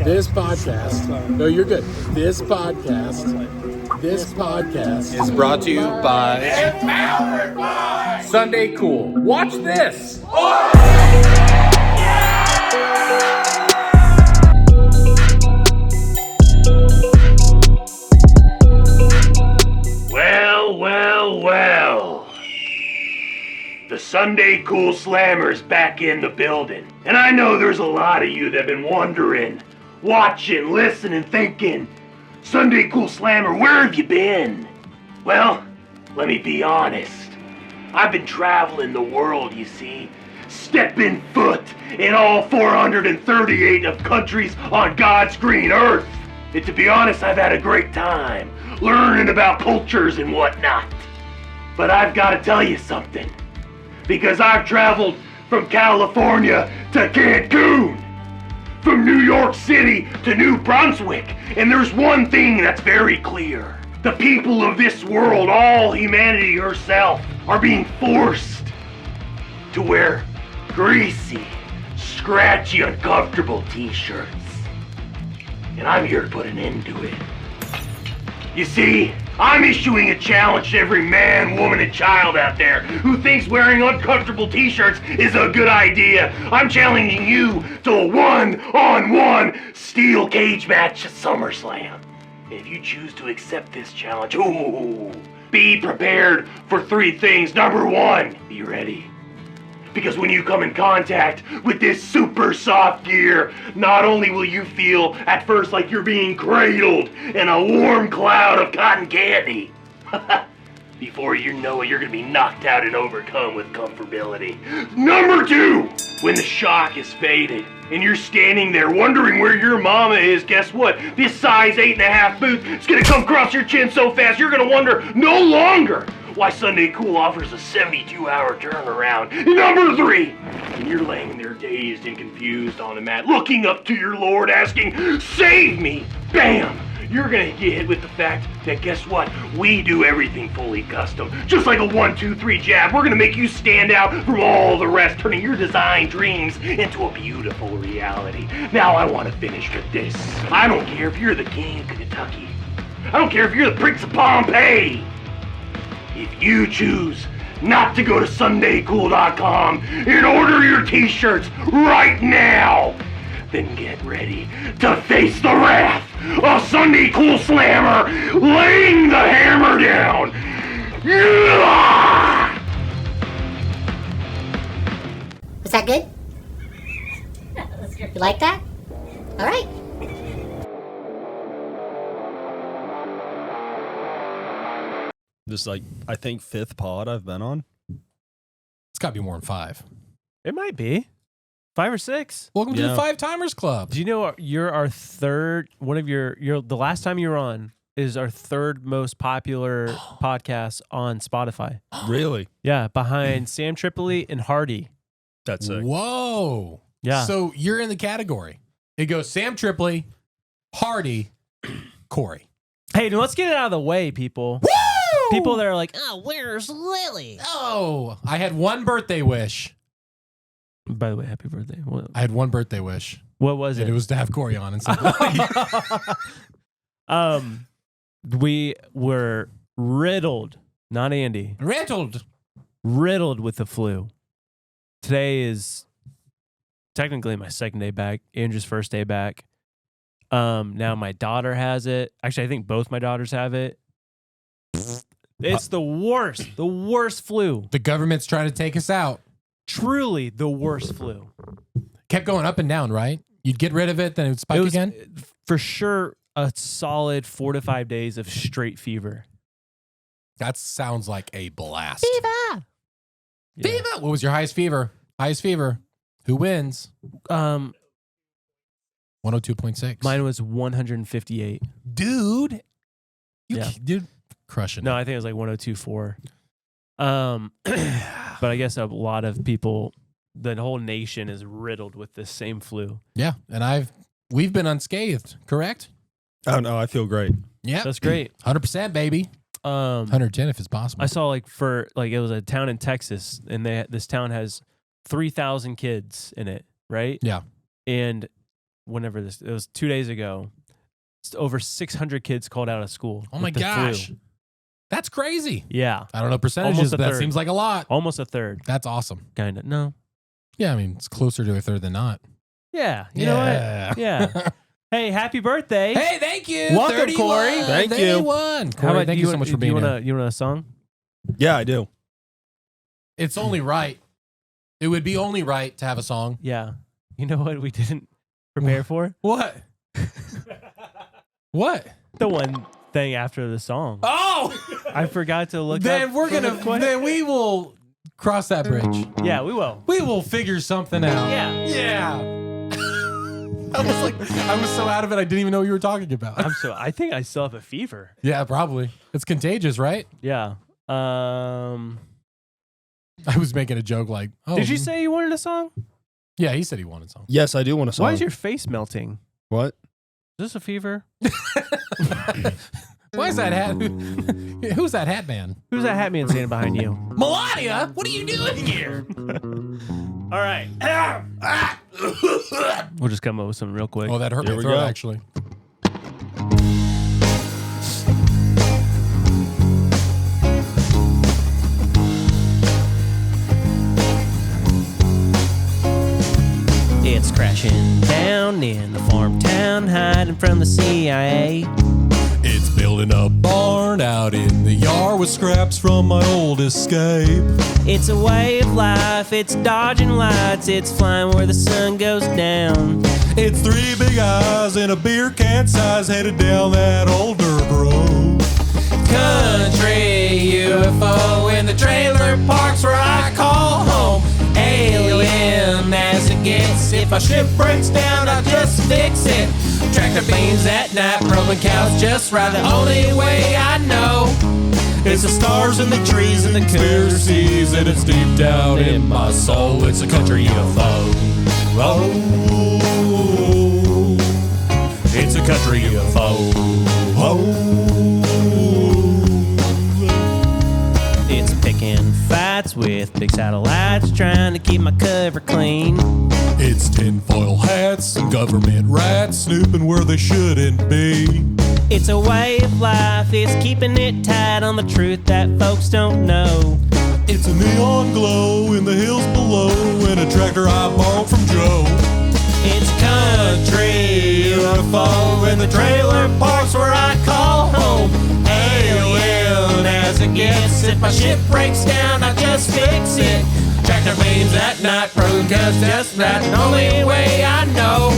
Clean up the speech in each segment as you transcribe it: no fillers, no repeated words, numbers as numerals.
This podcast. No, you're good. This podcast is brought to you by Empowered by Sunday Cool. Watch this. Well. The Sunday Cool Slammer's back in the building. And I know there's a lot of you that have been wondering, watching, listening, thinking, Sunday Cool Slammer, where have you been? Well, let me be honest. I've been traveling the world, you see, stepping foot in all 438 of countries on God's green earth. And to be honest, I've had a great time learning about cultures and whatnot. But I've got to tell you something, because I've traveled from California to Cancun, from New York City to New Brunswick, and there's one thing that's very clear. The people of this world, all humanity herself, are being forced to wear greasy, scratchy, uncomfortable t-shirts. And I'm here to put an end to it. You see, I'm issuing a challenge to every man, woman, and child out there who thinks wearing uncomfortable t-shirts is a good idea. I'm challenging you to a one-on-one steel cage match at SummerSlam. And if you choose to accept this challenge, be prepared for three things. Number one, be ready. Because when you come in contact with this super soft gear, not only will you feel at first like you're being cradled in a warm cloud of cotton candy, before you know it, you're gonna be knocked out and overcome with comfortability. Number two, when the shock is faded and you're standing there wondering where your mama is, guess what? This size 8.5 boot is gonna come across your chin so fast you're gonna wonder no longer why Sunday Cool offers a 72-hour turnaround. Number three, when you're laying there dazed and confused on the mat, looking up to your Lord, asking, save me, bam! You're gonna get hit with the fact that guess what? We do everything fully custom. Just like a 1-2-3 jab, we're gonna make you stand out from all the rest, turning your design dreams into a beautiful reality. Now I wanna finish with this. I don't care if you're the king of Kentucky. I don't care if you're the Prince of Pompeii. If you choose not to go to SundayCool.com and order your t-shirts right now, then get ready to face the wrath of Sunday Cool Slammer laying the hammer down. Yeah! Was that good? You like that? All right. This is I think 5th pod I've been on. It's got to be more than 5. It might be 5 or 6. Welcome to the 5 Timers Club. Do you know you're our third? One of your the last time you were on is our third most popular podcast on Spotify. Really? Yeah, behind Sam Tripoli and Hardy. That's sick. Whoa. Yeah. So you're in the category. It goes Sam Tripoli, Hardy, Cory. Hey, now let's get it out of the way, people. Woo! People that are like, oh, where's Lily? Oh, I had one birthday wish. By the way, happy birthday. I had one birthday wish. What was it? And it was to have Cory on and we were riddled, not Andy. Riddled with the flu. Today is technically my second day back, Andrew's first day back. Now my daughter has it. Actually, I think both my daughters have it. It's the worst flu. The government's trying to take us out. Truly the worst flu. Kept going up and down, right? You'd get rid of it, then it would spike again? For sure, a solid 4 to 5 days of straight fever. That sounds like a blast. Fever! Yeah. Fever! What was your highest fever? Highest fever. Who wins? 102.6. Mine was 158. Dude. Yeah. Dude, crushing No, it. I think it was like 102.4. But I guess a lot of people, the whole nation is riddled with this same flu. Yeah, and we've been unscathed, correct? Oh no, I feel great. Yeah, That's great. 100%, baby. 110 if it's possible. I saw it was a town in Texas, and this town has 3,000 kids in it, right? Yeah. And whenever it was 2 days ago. Over 600 kids called out of school. Oh my with the gosh. flu. That's crazy. Yeah. I don't know percentages, Almost a but that third. seems like a lot. Almost a third. That's awesome. Kind of. No. Yeah, I mean, it's closer to a third than not. Yeah. You know what? Yeah. Hey, happy birthday. Hey, thank you. Welcome, 31. Corey. Thank you. 31. Corey, thank you so much for being here. You want a song? Yeah, I do. It's only right. It would be only right to have a song. Yeah. You know what we didn't prepare for? What? What? The one thing after the song. Oh! I forgot to look Then up. then we will cross that bridge. Yeah, we will. We will figure something out. Yeah. Yeah. I was so out of it I didn't even know what you were talking about. I think I still have a fever. Yeah, probably. It's contagious, right? Yeah. I was making a joke like, oh. Did you say you wanted a song? Yeah, he said he wanted something. Yes, I do want a song. Why is your face melting? What? Is this a fever? Why is that hat? Who's that hat man? Who's that hat man standing behind you? Melania, what are you doing here? All right. We'll just come up with something real quick. Oh, that hurt Here my we throat, go. actually. It's crashing down in the farm town, hiding from the CIA. It's building a barn out in the yard with scraps from my old escape. It's a way of life, it's dodging lights, it's flying where the sun goes down. It's three big eyes and a beer can size headed down that old dirt road. Country UFO in the trailer parks where I call home. Alien as it gets. If my ship breaks down, I just fix it. Tractor beams at night, rolling cows just right. The only way I know is the stars and the trees and the conspiracies, and it's deep down in my soul. It's a country UFO. Oh, it's a country UFO. Oh. It's picking fights with big satellites, trying to keep my cover clean. It's tinfoil hats and government rats snooping where they shouldn't be. It's a way of life, it's keeping it tight on the truth that folks don't know. It's a neon glow in the hills below and a tractor I bought from Joe. It's country UFO in the trailer parks where I call home. Alien as it gets. If my ship breaks down, I just fix it. Tractor beams at night, broadcast just right. The only way I know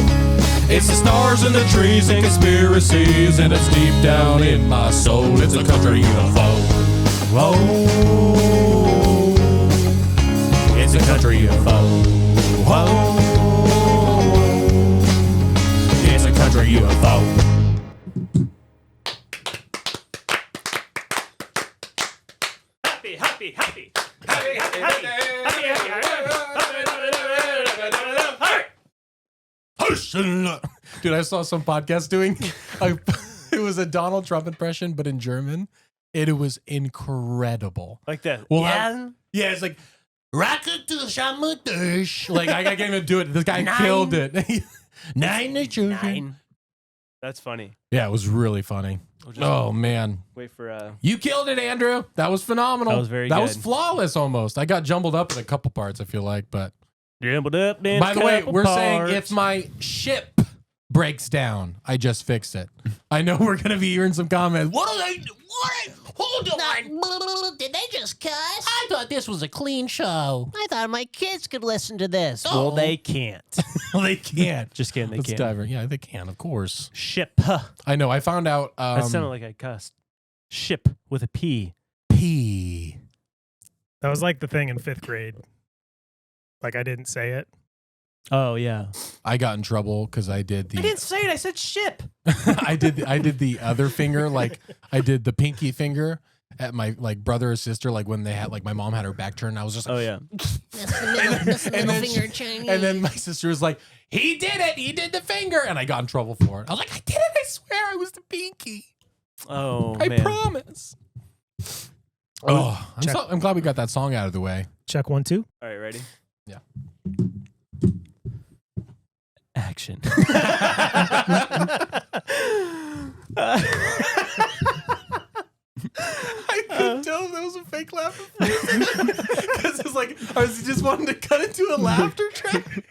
It's the stars and the trees and conspiracies, and it's deep down in my soul. It's a country UFO. Whoa. It's a country UFO. Whoa. It's a country UFO. happy, happy, happy. Dude, I saw some podcast doing it was a Donald Trump impression, but in German. It was incredible. Like that. Well, yeah. Yeah, it's like rocket to the like I can't even do it. This guy killed it. Nine. That's funny. Yeah, it was really funny. Oh man. Wait for You killed it, Andrew. That was phenomenal. That was very That good. was flawless almost. I got jumbled up in a couple parts, I feel like, but jumbled up. by the way, we're saying if my ship breaks down, I just fixed it. I know we're gonna be hearing some comments. What are they? Hold on. Did they just cuss? I thought this was a clean show. I thought my kids could listen to this. Well, they can't. They can't. Just kidding. They Let's can't. dive in. Yeah, they can, of course. Ship. I know. I found out. That sounded like I cussed. Ship with a P. P. That was like the thing in 5th grade. Like I didn't say it. Oh yeah. I got in trouble because I did the. I didn't say it. I said ship. I did the other finger, like I did the pinky finger at my like brother or sister, like when they had like my mom had her back turned. I was just like, Oh yeah. That's the middle finger Chinese. and then my sister was like, he did it, he did the finger, and I got in trouble for it. I was like, I did it, I swear I was the pinky. Oh I man. promise. Oh, I'm glad we got that song out of the way. Check 1, 2. All right, ready? Yeah. Action. I couldn't tell if that was a fake laugh because it's like I was just wanting to cut into a laughter track.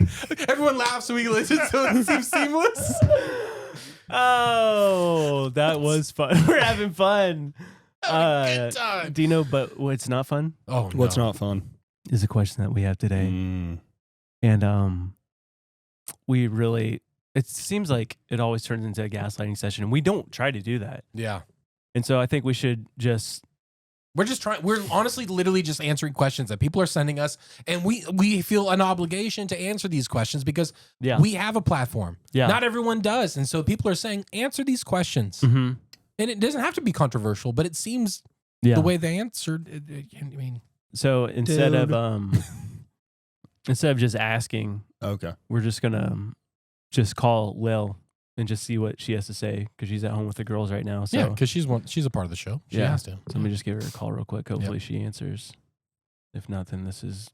Everyone laughs so we listen, so it seems seamless. Oh, that was fun. We're having fun. Good time. Do you know, but what's not fun? Oh, What's not fun? Is a question that we have today. And we really, it seems like it always turns into a gaslighting session, and we don't try to do that. Yeah. And so I think we should just... We're just trying. We're honestly literally just answering questions that people are sending us, and we feel an obligation to answer these questions because we have a platform. Yeah. Not everyone does, and so people are saying answer these questions, Mm-hmm. and it doesn't have to be controversial, but it seems the way they answered. I mean, so instead of just asking, Okay. we're just gonna just call Lil and just see what she has to say because she's at home with the girls right now. So yeah, because she's a part of the show. She has to. So let me just give her a call real quick. Hopefully she answers. If not, then this is...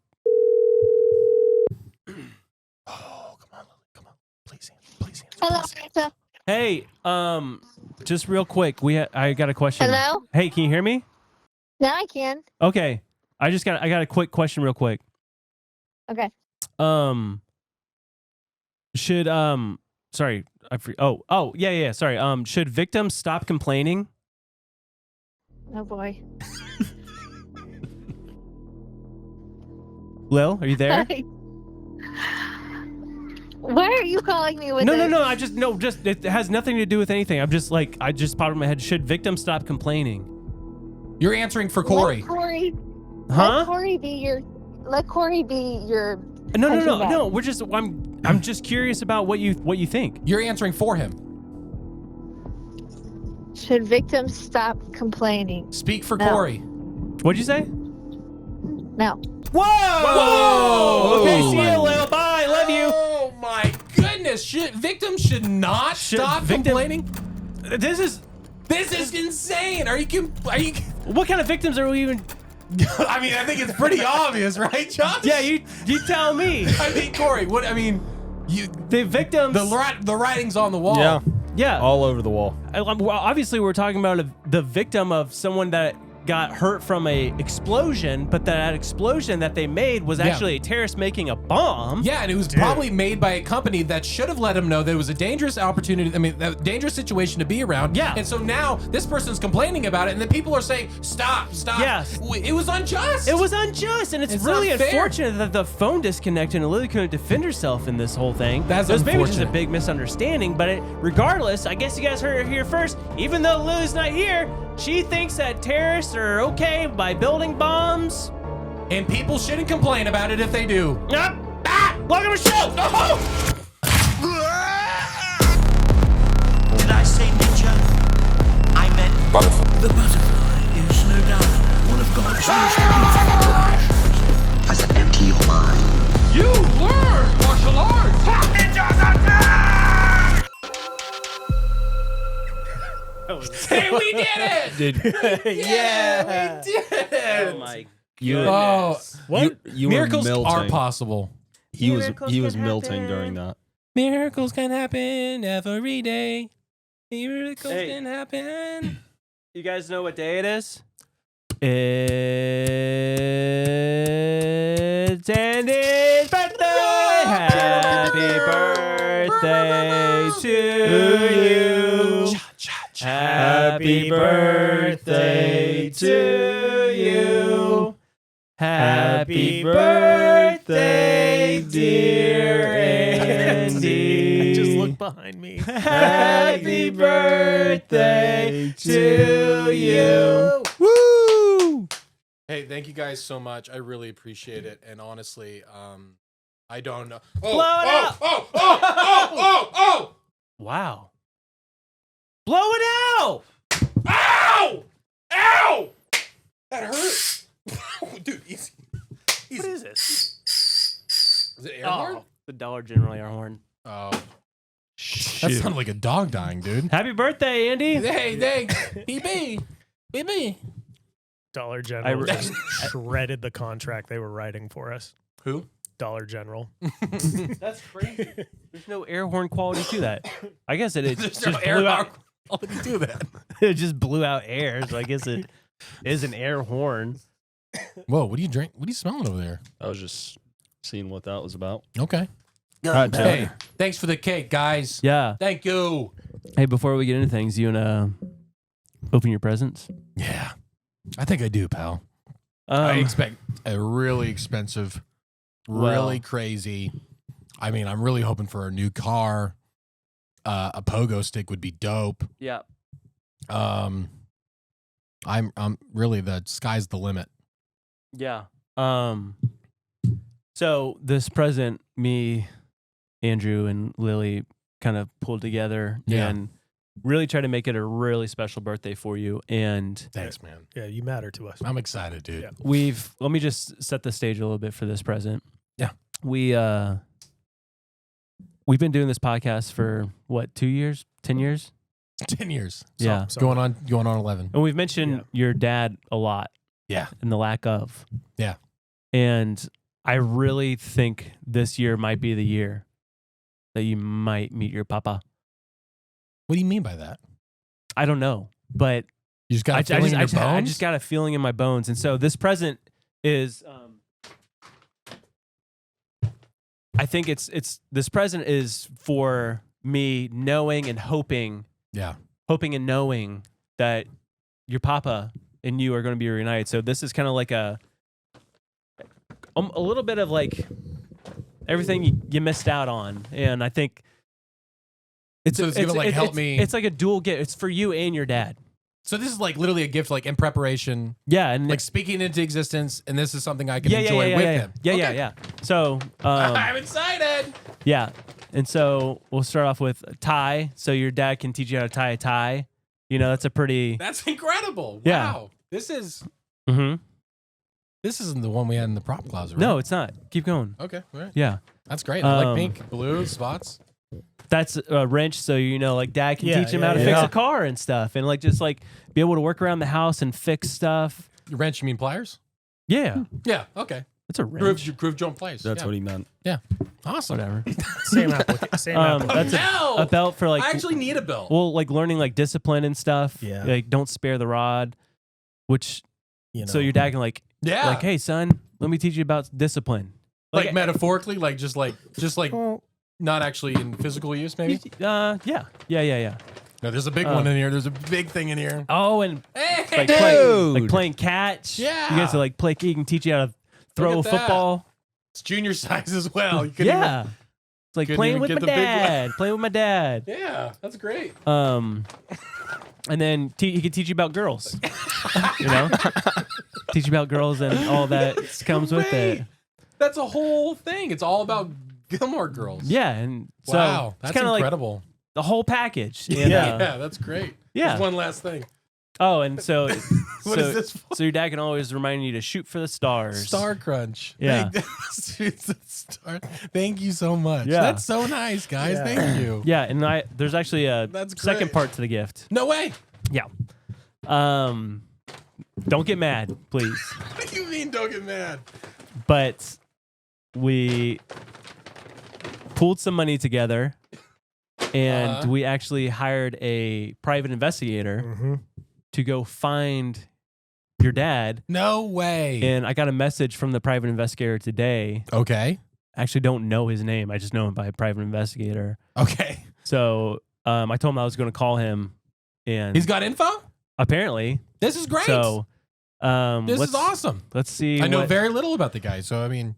Oh, come on, Lily. Come on. Please answer. Hello, Santa. Hey, just real quick, I got a question. Hello? Hey, can you hear me? Now I can. Okay. I got a quick question real quick. Okay. Should sorry, yeah, sorry. Should victims stop complaining? Oh boy. Lil, are you there? Why are you calling me with No, this? it has nothing to do with anything. I'm just like, I just popped in my head. Should victims stop complaining? You're answering for Cory. Let Cory. Huh? Let Cory be your. No. I'm just curious about what you think. You're answering for him. Should victims stop complaining? Speak for No. Cory. What'd you say? No. Whoa! Okay, see you, Lil. Bye. Love you. Oh my goodness! Victims should not stop complaining. This is insane. Are you? What kind of victims are we even? I mean, I think it's pretty obvious, right, Josh? Yeah, you tell me. I mean, Cory, the victims. The writing's on the wall. Yeah, all over the wall. Well, obviously, we're talking about the victim of someone that got hurt from a explosion, but that explosion that they made was actually a terrorist making a bomb. Yeah, and it was probably made by a company that should have let him know that it was a dangerous opportunity. I mean, a dangerous situation to be around. Yeah. And so now this person's complaining about it, and then people are saying, "Stop! Yes. It was unjust. It was unjust, and it's really not fair. unfortunate that the phone disconnected and Lily couldn't defend herself in this whole thing. That's It was maybe just a unfortunate. big misunderstanding, but regardless, I guess you guys heard it here first. Even though Lily's not here, she thinks that terrorists are okay by building bombs. And people shouldn't complain about it if they do. Welcome to the show! Did I say ninja? I meant butterfly. The butterfly is no doubt one of God's most beautiful creations. As I empty your mind. You learn martial arts! Ninjas attack! Hey, we did it! Yeah, we did it! Oh my What? You Miracles were are melting. possible. He was melting during that. Miracles can happen every day. Miracles can happen. You guys know what day it is? It's Andy's birthday! Happy birthday to you! Happy birthday to you! Happy birthday, dear Andy! Just look behind me. Happy birthday to you! Woo! Hey, thank you guys so much. I really appreciate it. And honestly, I don't know. Blow it out! Oh! Wow. Blow it out! Ow! Ow! That hurt. Dude, easy. What is this? Is it air horn? The Dollar General air horn. Oh. That sounded like a dog dying, dude. Happy birthday, Andy! Hey, thanks. BB. Dollar General just shredded the contract they were writing for us. Who? Dollar General. That's crazy. There's no air horn quality to that. I guess it There's just no air blew out. quality to that. It just blew out air, so I guess it is an air horn. Whoa, what are you smelling over there? I was just seeing what that was about. Okay. Right, Hey, thanks for the cake, guys. Yeah. Thank you. Hey, before we get into things, you wanna open your presents? Yeah. I think I do, pal. I expect a really expensive, really crazy. I mean, I'm really hoping for a new car. A pogo stick would be dope. Yeah. I'm really, the sky's the limit. Yeah. So this present, me, Andrew, and Lily kind of pulled together and really try to make it a really special birthday for you. And thanks, man. Yeah, you matter to us. I'm excited, dude. Yeah. Let me just set the stage a little bit for this present. Yeah. We've been doing this podcast for what, 2 years? 10 years? 10 years. Yeah. Going on 11. And we've mentioned your dad a lot. Yeah. And the lack of. Yeah. And I really think this year might be the year that you might meet your papa. What do you mean by that? I don't know, but you just got a feeling in your bones? I just got a feeling in my bones. And so this present is, I think this present is for me knowing and hoping. Yeah. Hoping and knowing that your papa and you are going to be reunited. So this is kind of like a little bit of like everything you missed out on. And I think it's going to like help me. It's like a dual gift. It's for you and your dad. So this is like literally a gift, like in preparation. Yeah. And like speaking into existence. And this is something I can enjoy with him. Yeah. So I'm excited. Yeah. And so we'll start off with a tie. So your dad can teach you how to tie a tie. You know, that's a pretty. That's incredible. Yeah. Wow. This is. Mm-hmm. This isn't the one we had in the prop closet, right? No, it's not. Keep going. Okay. All right. Yeah. That's great. I like pink, blue spots. That's a wrench, so like dad can teach him how to fix a car and stuff, and like just like be able to work around the house and fix stuff. Wrench, you mean pliers? Yeah. Yeah. Okay. That's a wrench. Groove joint pliers. That's what he meant. Yeah. Awesome. Whatever. Same application. That's a belt for like. I actually need a belt. Well, like learning like discipline and stuff. Yeah. Like don't spare the rod, which. So your dad can like. Yeah. Like, hey son, let me teach you about discipline. Like metaphorically, like just like not actually in physical use, maybe. Yeah. No, there's a big one in here. There's a big thing in here. Oh, and Hey, like playing catch. Yeah. You guys are like play. You can teach you how to throw a football. It's junior size as well. You It's like playing with my dad. Playing with my dad. Yeah, that's great. And then he can teach you about girls. You know, teach you about girls and all that comes with it. That's a whole thing. It's all about Gilmore Girls. Yeah, and so wow, it's that's incredible. Like the whole package. And, yeah, that's great. Yeah. There's one last thing. Oh, and so What is this for? So your dad can always remind you to shoot for the stars. Star Crunch. Yeah. Thank you so much. Yeah. That's so nice, guys. Yeah. Thank you. Yeah, and there's actually a That's second great. part to the gift. No way. Yeah. Don't get mad, please. What do you mean don't get mad? But we pooled some money together and we actually hired a private investigator to go find your dad. No way. And I got a message from the private investigator today. Okay. I actually don't know his name. I just know him by a private investigator. Okay. So I told him I was going to call him, and He's got info? apparently. This is great. So this is awesome. Let's see. I know very little about the guy, so I mean,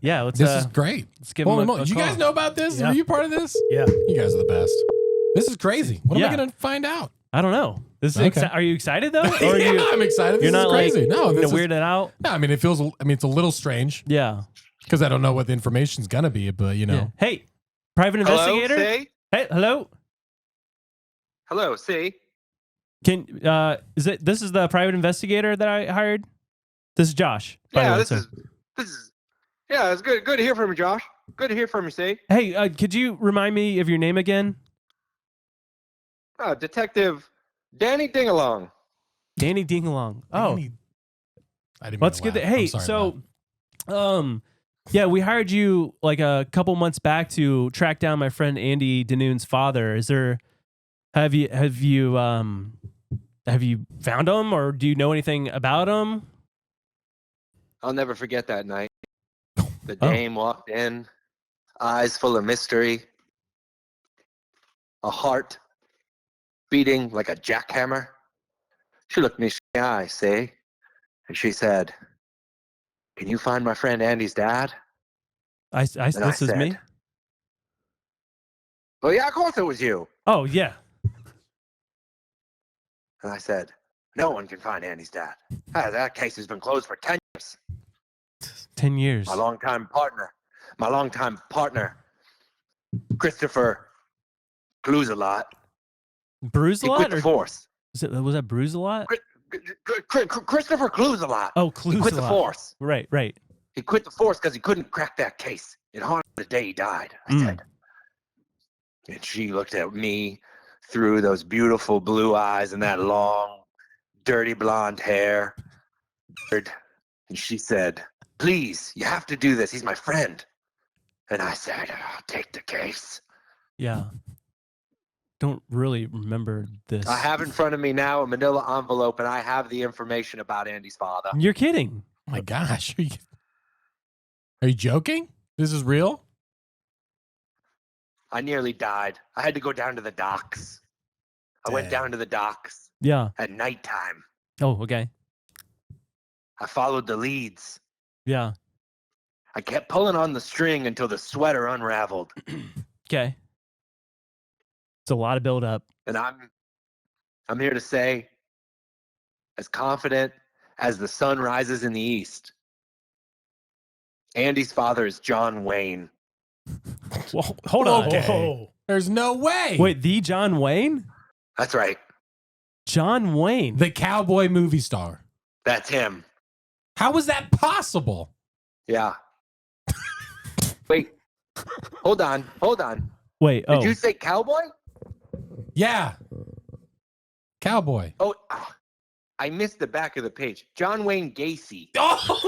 Yeah, let's. this is great. Let's give him Holy a moly. You call. guys know about this? Yeah. Are you part of this? Yeah. You guys are the best. This is crazy. What am Yeah. I going to find out? I don't know. This is Okay. are you excited though? Or are Yeah, you? I'm excited. This You're not is crazy. like No, this is weirded out. No, I mean it feels. I mean it's a little strange Yeah. because I don't know what the information's gonna be, but you know. Yeah. Hey, private investigator. Say? Hey, hello. Hello, say? Can this is the private investigator that I hired? This is Josh. by the Yeah, way, this so- is yeah, it's good to hear from you, Josh. Good to hear from you, say. Hey, could you remind me of your name again? Detective Danny Dingalong. Danny Dingalong. Oh, Danny- I didn't mean let's to get laugh. that. Hey, I'm sorry, so, Yeah, we hired you like a couple months back to track down my friend Andy Danoon's father. Have you found him, or do you know anything about him? I'll never forget that night. The dame walked in, eyes full of mystery, a heart beating like a jackhammer. She looked me in the eye, see? And she said, "Can you find my friend Andy's dad?" This is me? Well, yeah, of course it was you. Oh, yeah. And I said, "No one can find Andy's dad. That case has been closed for 10 years. 10 years. My longtime partner, Christopher Clues-a-lot. Bruise a lot? He quit the force. Was that Bruise a lot? Christopher Clues-a-lot. Oh, Clues He quit the force. Right. He quit the force because he couldn't crack that case. It haunted the day he died," I said. And she looked at me through those beautiful blue eyes and that long, dirty blonde hair. And she said, "Please, you have to do this. He's my friend." And I said, "I'll take the case." Yeah. Don't really remember this. I have in front of me now a manila envelope, and I have the information about Andy's father. You're kidding. Oh my gosh. Are you joking? This is real? I nearly died. I had to go down to the docks. I went down to the docks Yeah. at nighttime. Oh, okay. I followed the leads. Yeah. I kept pulling on the string until the sweater unraveled. Okay. It's a lot of build up. And I'm here to say, as confident as the sun rises in the east, Andy's father is John Wayne. Well, hold on. Okay. There's no way. Wait, the John Wayne? That's right. John Wayne. The cowboy movie star. That's him. How was that possible? Yeah. Wait. Hold on. Wait, Did you say cowboy? Yeah. Cowboy. Oh, I missed the back of the page. John Wayne Gacy. Oh!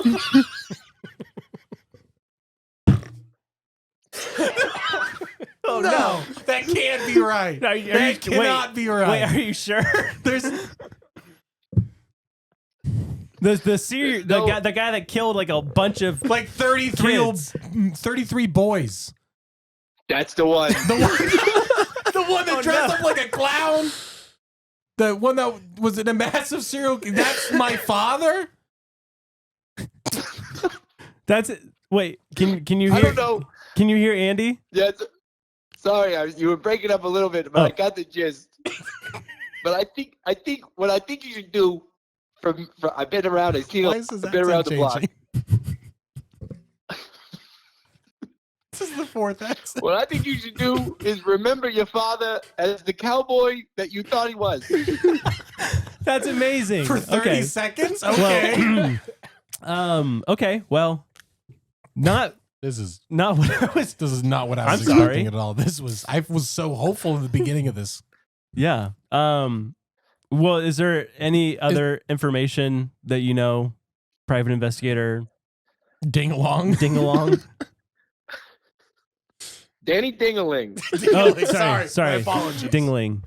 Oh, no, that can't be right. That cannot be right. Wait, are you sure? There's the guy that killed like a bunch of like 33 boys. That's the one. The one that dressed up like a clown. The one that was in a massive serial. That's my father. That's it. Wait, can you hear? I don't know. Can you hear Andy? Yes. Sorry, you were breaking up a little bit, but I got the gist. But I think what I think you should do. From I've been around. I've been around the block. This is the fourth accent. What I think you should do is remember your father as the cowboy that you thought he was. That's amazing. For 30 seconds? Okay. Well, okay. Well, This is not what I was. This is not what I was I'm sorry. expecting at all. I was so hopeful in the beginning of this. Yeah. Well, is there any other information that you know, private investigator? Ding along. Danny Dingaling. Oh, sorry. My apologies. Dingling.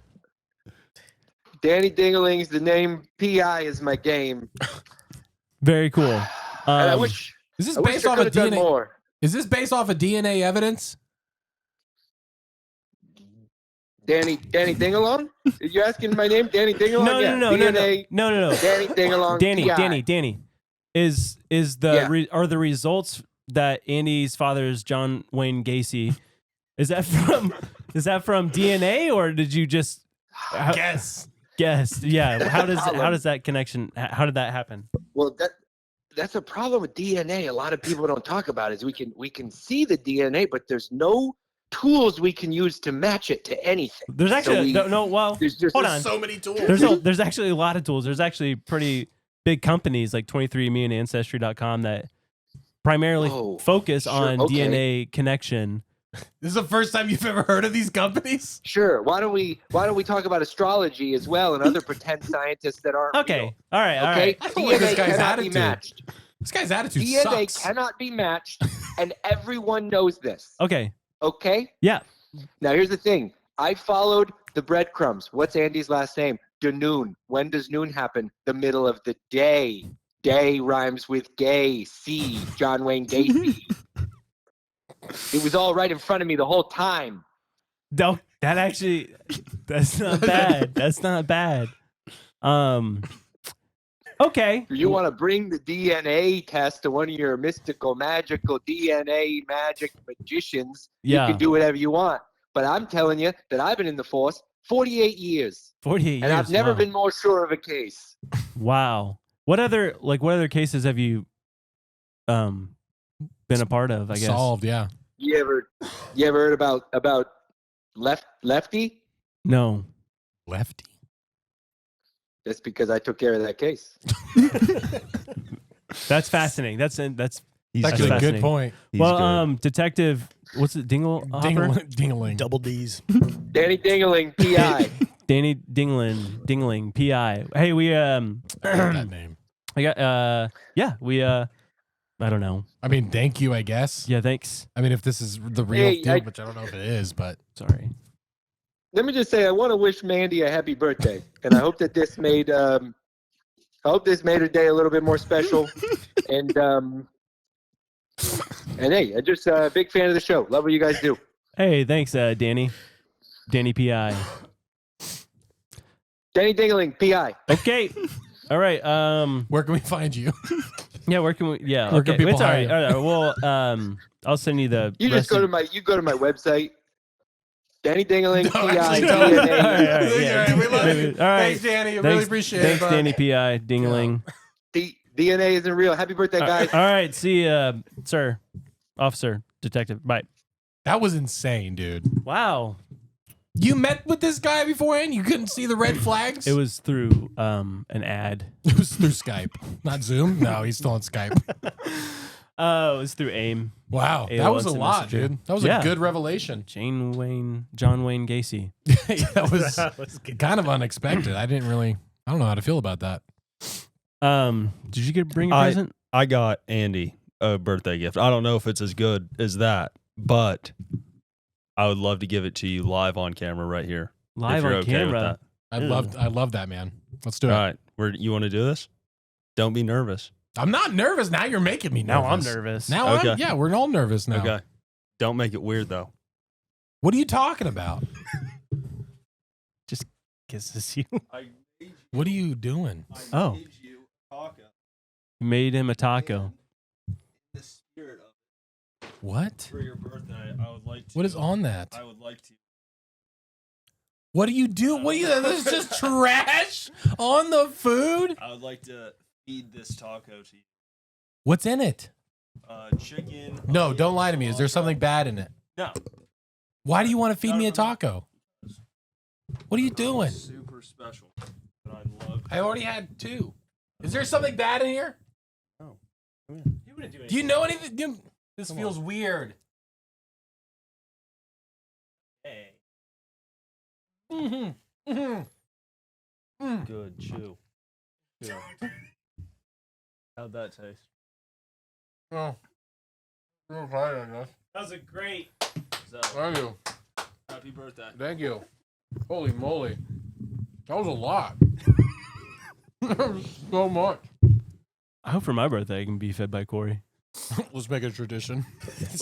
Danny Dingaling's the name. PI is my game. Very cool. And I wish. Is this I wish based I off of could've done DNA? more. Is this based off of DNA evidence? Danny Dingalong? You're asking my name, Danny Dingalong? No. DNA, No. Danny Dingalong. Danny. Is are the results that Andy's father's John Wayne Gacy? Is that from DNA, or did you just Guess? Yeah. How does that connection? How did that happen? Well, that's a problem with DNA. A lot of people don't talk about is we can see the DNA, but there's no tools we can use to match it to anything. There's actually hold on. So many tools. There's actually a lot of tools. There's actually pretty big companies like 23andMe and Ancestry.com that primarily focus on DNA connection. This is the first time you've ever heard of these companies? Sure. Why don't we talk about astrology as well and other pretend scientists that aren't okay. real? All right. DNA this guy's cannot attitude. be matched. This guy's attitude DNA sucks. cannot be matched, and everyone knows this. Okay. Okay? Yeah. Now, here's the thing. I followed the breadcrumbs. What's Andy's last name? Noon. When does noon happen? The middle of the day. Day rhymes with gay. C. John Wayne Gacy. It was all right in front of me the whole time. No, that's not bad. That's not bad. Okay. If you want to bring the DNA test to one of your mystical, magical DNA magic magicians, Yeah. you can do whatever you want. But I'm telling you that I've been in the force 48 years. 48 years. And I've never wow. been more sure of a case. Wow. What other cases have you been a part of, I guess? Solved, yeah. You ever heard about Lefty? No. Lefty. That's because I took care of that case. That's fascinating. That's actually a good point. Well, Detective, what's it? Dingling. Double D's. Danny Dingling, PI. Danny Dingling, PI. Hey, we that name. I got I don't know. I mean, thank you, I guess. Yeah, thanks. I mean, if this is the real Hey, deal, which I don't know if it is, but sorry. Let me just say, I want to wish Mandy a happy birthday, and I hope that this made her day a little bit more special. And hey, I'm just a big fan of the show. Love what you guys do. Hey, thanks, Danny. Danny PI. Danny Dingling, PI. Okay. All right. Where can we find you? Yeah, where can we? Yeah. Where can Okay. people It's all hire right. you? All right. Well, I'll send you the. You just go to my website. Danny Dingling, No, PI. actually, All don't. right, all right, yeah. We love you. All right. Thanks, Danny. I really appreciate Thanks, it. bud. Danny PI. Dingling. DNA isn't real. Happy birthday, guys. All right. See you, sir, officer, detective. Bye. That was insane, dude. Wow. You met with this guy beforehand? You couldn't see the red flags? It was through an ad. It was through Skype, not Zoom. No, he's still on Skype. It was through AIM. Wow, AOL that was a Instant lot, Messenger. dude. That was a good revelation. John Wayne Gacy. That was kind of unexpected. I don't know how to feel about that. Did you bring a present? I got Andy a birthday gift. I don't know if it's as good as that, but I would love to give it to you live on camera right here. Live on camera. I love that, man. Let's do it. All right, you want to do this? Don't be nervous. I'm not nervous. Now you're making me nervous. Now I'm nervous. Now Okay. we're all nervous now. Okay. Don't make it weird though. What are you talking about? Just kisses you. What are you doing? Oh. Made him a taco. The spirit of What? for your birthday, I would like to. What is on that? I would like to. What do you do? What do you? This is just trash on the food. I would like to feed this taco to you. What's in it? Chicken. No, don't lie to me. Is there something bad in it? No. Why do you want to feed me a taco? What are you doing? Super special. But I love. I already had 2. Is there something bad in here? No. You wouldn't do anything. Do you know anything? This feels weird. Hey. Mm-hmm. Mm-hmm. Good chew. Good. How'd that taste? Oh. That was a great. Thank you. Happy birthday. Thank you. Holy moly. That was a lot. So much. I hope for my birthday I can be fed by Cory. Let's make it a tradition.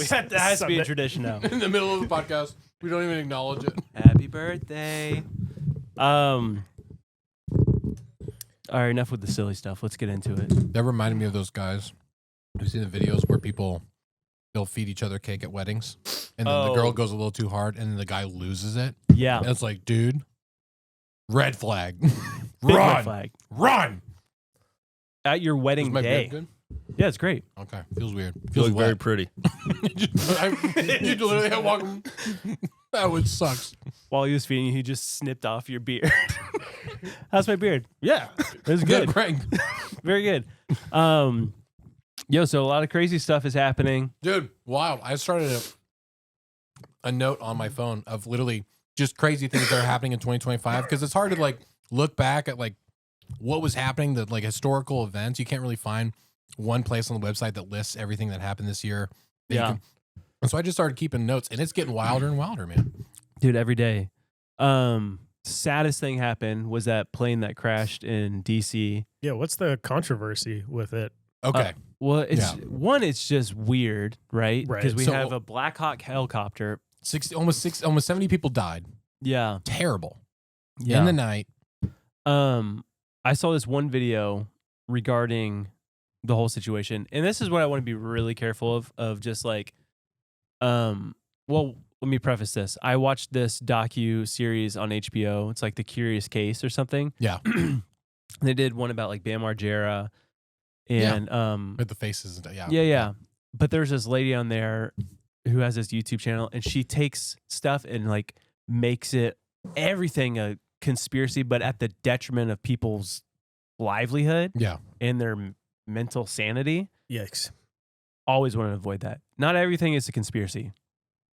That has to be a tradition now. In the middle of the podcast, we don't even acknowledge it. Happy birthday. All right, enough with the silly stuff. Let's get into it. That reminded me of those guys. Have you seen the videos where they'll feed each other cake at weddings, and then the girl goes a little too hard, and then the guy loses it? Yeah. And it's like, dude, red flag. Big Run. red flag. Run. At your wedding Is my day. beard good? Yeah, it's great. Okay. Feels weird. You Feels look very wet. pretty. You literally have walk. That would sucks. While he was feeding you, he just snipped off your beard. How's my beard? Yeah. It was Good, good. Craig. Very good. So a lot of crazy stuff is happening. Dude, wow. I started a note on my phone of literally just crazy things that are happening in 2025 because it's hard to look back at what was happening, the historical events. You can't really find one place on the website that lists everything that happened this year. And so I just started keeping notes, and it's getting wilder and wilder, man. Dude, every day. Saddest thing happened was that plane that crashed in DC. Yeah, what's the controversy with it? Okay. Well, it's just weird, right? Right. Because we So- have a Black Hawk helicopter. Almost 70 people died. Yeah. Terrible. Yeah. In the night. I saw this one video regarding the whole situation, and this is what I want to be really careful of just like, well, let me preface this. I watched this docu series on HBO. It's like The Curious Case or something. Yeah. They did one about like Bam Margera and with the faces. Yeah. But there's this lady on there who has this YouTube channel, and she takes stuff and like makes it everything a conspiracy, but at the detriment of people's livelihood and their mental sanity. Yikes. Always want to avoid that. Not everything is a conspiracy.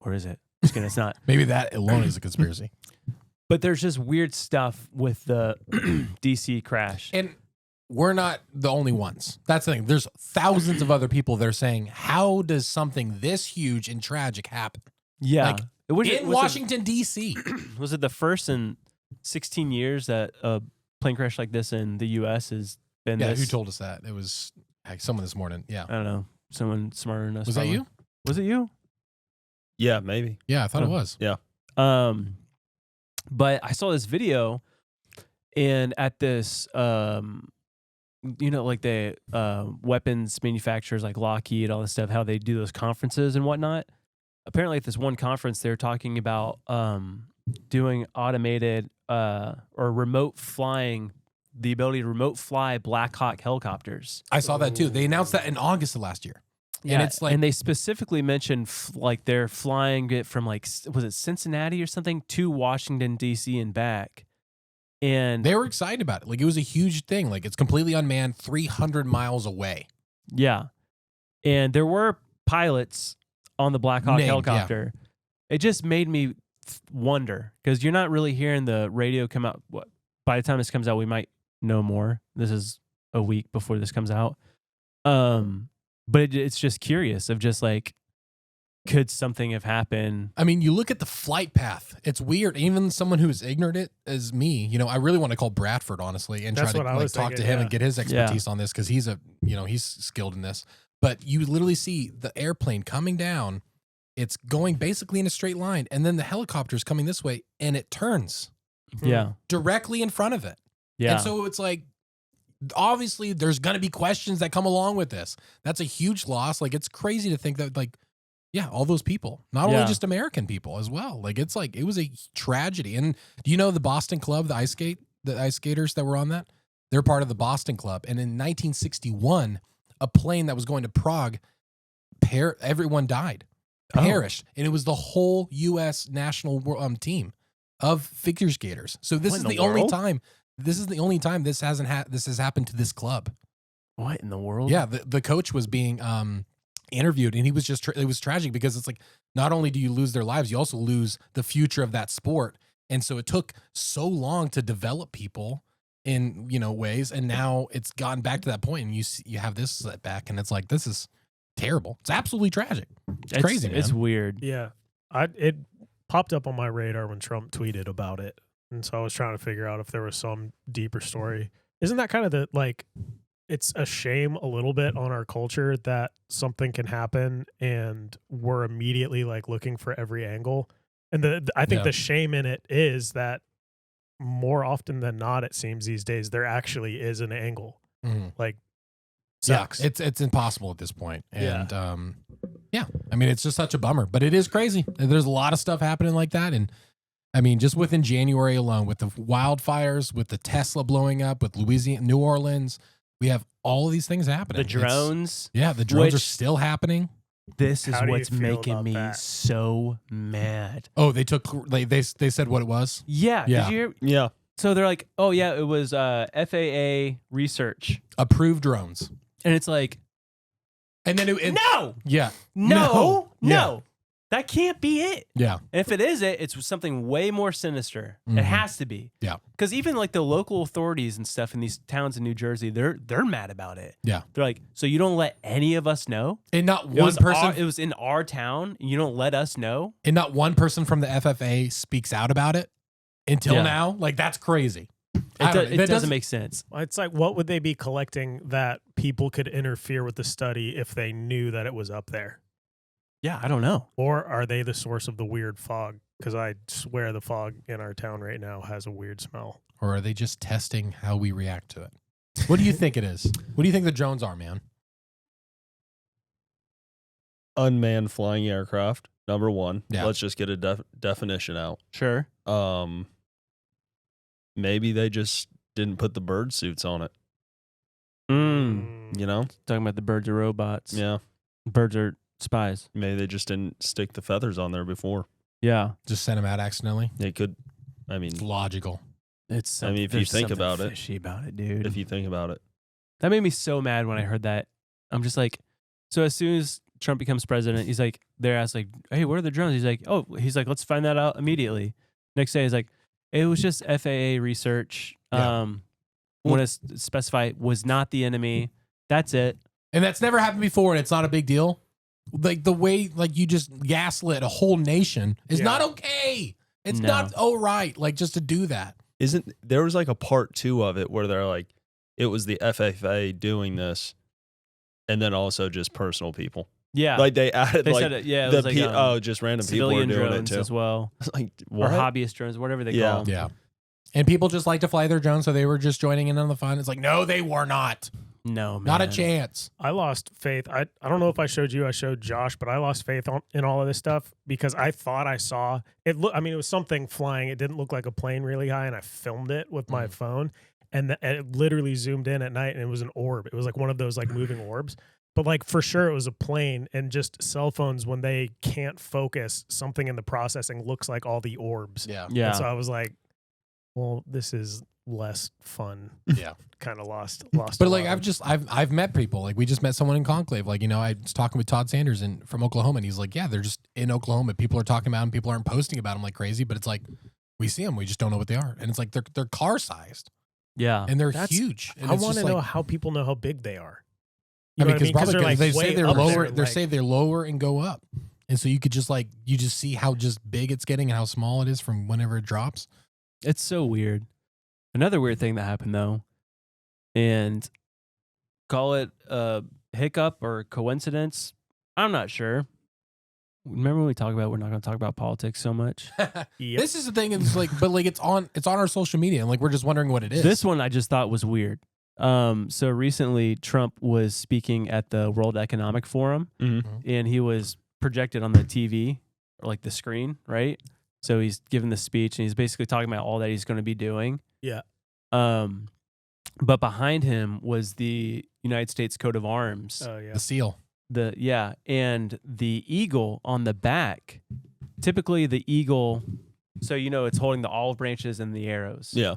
Or is it? Just kidding, it's not. Maybe that alone is a conspiracy. But there's just weird stuff with the DC crash. And we're not the only ones. That's the thing. There's thousands of other people that are saying, how does something this huge and tragic happen? Yeah. Like, in Washington, D.C. Was it the first in 16 years that a plane crash like this in the U.S. has been this? Who told us that? It was someone this morning. Yeah. I don't know. Someone smarter than us. Was probably. that you? Was it you? Yeah, maybe. Yeah, I thought it was. Yeah. But I saw this video, and at this, like the weapons manufacturers like Lockheed, all this stuff, how they do those conferences and whatnot. Apparently, at this one conference, they were talking about doing automated or remote flying, the ability to remote fly Black Hawk helicopters. I saw that too. They announced that in August of last year. Yeah, and it's like, and they specifically mentioned like they're flying it from like, was it Cincinnati or something to Washington D.C. and back, and they were excited about it. Like it was a huge thing. Like it's completely unmanned, 300 miles away. Yeah, and there were pilots on the Black Hawk helicopter. It just made me wonder because you're not really hearing the radio come out. By the time this comes out, we might know more. This is a week before this comes out. But it's just curious of just like, could something have happened? I mean, you look at the flight path. It's weird. Even someone who is ignorant as me, I really want to call Bradford, honestly, and try to like talk to him and get his expertise on this because he's he's skilled in this. But you literally see the airplane coming down. It's going basically in a straight line. And then the helicopter's coming this way and it turns. Yeah. Directly in front of it. Yeah. And so it's like, obviously there's going to be questions that come along with this. That's a huge loss. Like it's crazy to think that all those people, not only just American people as well. Like it's like, it was a tragedy. And do you know the Boston Club, the ice skaters that were on that? They're part of the Boston Club. And in 1961, a plane that was going to Prague, everyone died, perished. And it was the whole U.S. national team of figure skaters. So this is the only time. This is the only time this has happened to this club. What in the world? Yeah, the coach was being interviewed, and he was just it was tragic because it's like not only do you lose their lives, you also lose the future of that sport. And so it took so long to develop people in ways, and now it's gotten back to that point, and you have this setback, and it's like this is terrible. It's absolutely tragic. It's crazy, man. It's weird. Yeah, it popped up on my radar when Trump tweeted about it. And so I was trying to figure out if there was some deeper story. Isn't that kind of it's a shame a little bit on our culture that something can happen and we're immediately like looking for every angle. And I think the shame in it is that more often than not, it seems these days, there actually is an angle. Mm-hmm. Like, sucks. Yeah, it's impossible at this point. And I mean, it's just such a bummer, but it is crazy. There's a lot of stuff happening like that. And I mean, just within January alone, with the wildfires, with the Tesla blowing up, with Louisiana, New Orleans, we have all of these things happening. The drones. The drones are still happening. This is what's making me so mad. Oh, they said what it was? Yeah. Yeah. Did you hear? Yeah. So they're like, oh yeah, it was FAA research. Approved drones. And it's like, and then no. Yeah. No. Yeah. That can't be it. Yeah. And if it is it, it's something way more sinister. It has to be. Yeah. Because even like the local authorities and stuff in these towns in New Jersey, they're mad about it. Yeah. They're like, so you don't let any of us know? And not one person. It was in our town. And you don't let us know? And not one person from the FFA speaks out about it until now. Like, that's crazy. It doesn't make sense. It's like, what would they be collecting that people could interfere with the study if they knew that it was up there? Yeah, I don't know. Or are they the source of the weird fog? Because I swear the fog in our town right now has a weird smell. Or are they just testing how we react to it? What do you think it is? What do you think the drones are, man? Unmanned flying aircraft, number one. Yeah. Let's just get a definition out. Sure. Maybe they just didn't put the bird suits on it. You know? Talking about the birds are robots. Yeah. Birds are spies. Maybe they just didn't stick the feathers on there before. Yeah. Just sent them out accidentally? They could, I mean. It's logical. It's. I mean, if you think about it. Fishy about it, dude. If you think about it. That made me so mad when I heard that. I'm just like, so as soon as Trump becomes president, he's like, they're asked like, hey, where are the drones? He's like, let's find that out immediately. Next day, he's like, it was just FAA research. Yeah. Want to specify was not the enemy. That's it. And that's never happened before, and it's not a big deal. Like the way, like you just gaslit a whole nation is not okay. It's not right. Like just to do that. There was like a part 2 of it where they're like, it was the FFA doing this, and then also just personal people. Yeah, like they added they like said it, yeah, it was like, just random people are doing drones it too as well. Like what? Or hobbyist drones, whatever they call them. Yeah. And people just like to fly their drones, so they were just joining in on the fun. It's like, no, they were not. No, man. Not a chance. I lost faith. I don't know if I showed you, I showed Josh, but I lost faith in all of this stuff because I thought I saw it. It was something flying. It didn't look like a plane really high, and I filmed it with my phone, and it literally zoomed in at night, and it was an orb. It was like one of those like moving orbs. But like for sure it was a plane, and just cell phones, when they can't focus, something in the processing looks like all the orbs. Yeah. And so I was like, well, this is less fun. Yeah. Kind of lost. But like I've met people. Like we just met someone in Conclave. Like, I was talking with Todd Sanders from Oklahoma, and he's like, yeah, they're just in Oklahoma. People are talking about them. People aren't posting about them like crazy, but it's like we see them, we just don't know what they are. And it's like they're car sized. Yeah. And they're huge. And I want to know how people know how big they are. You I mean, because they're like they say they're lower. They there, say they're lower and go up, and so you could just you just see how just big it's getting and how small it is from whenever it drops. It's so weird. Another weird thing that happened though, and call it a hiccup or coincidence. I'm not sure. Remember when we talk about we're not going to talk about politics so much? This is the thing. It's like, but like it's on our social media, and like we're just wondering what it is. This one I just thought was weird. So recently Trump was speaking at the World Economic Forum, and he was projected on the TV or like the screen, right? So he's giving the speech, and he's basically talking about all that he's going to be doing. Yeah. But behind him was the United States coat of arms. Oh yeah. The seal. And the eagle on the back. Typically the eagle, so it's holding the olive branches and the arrows. Yeah.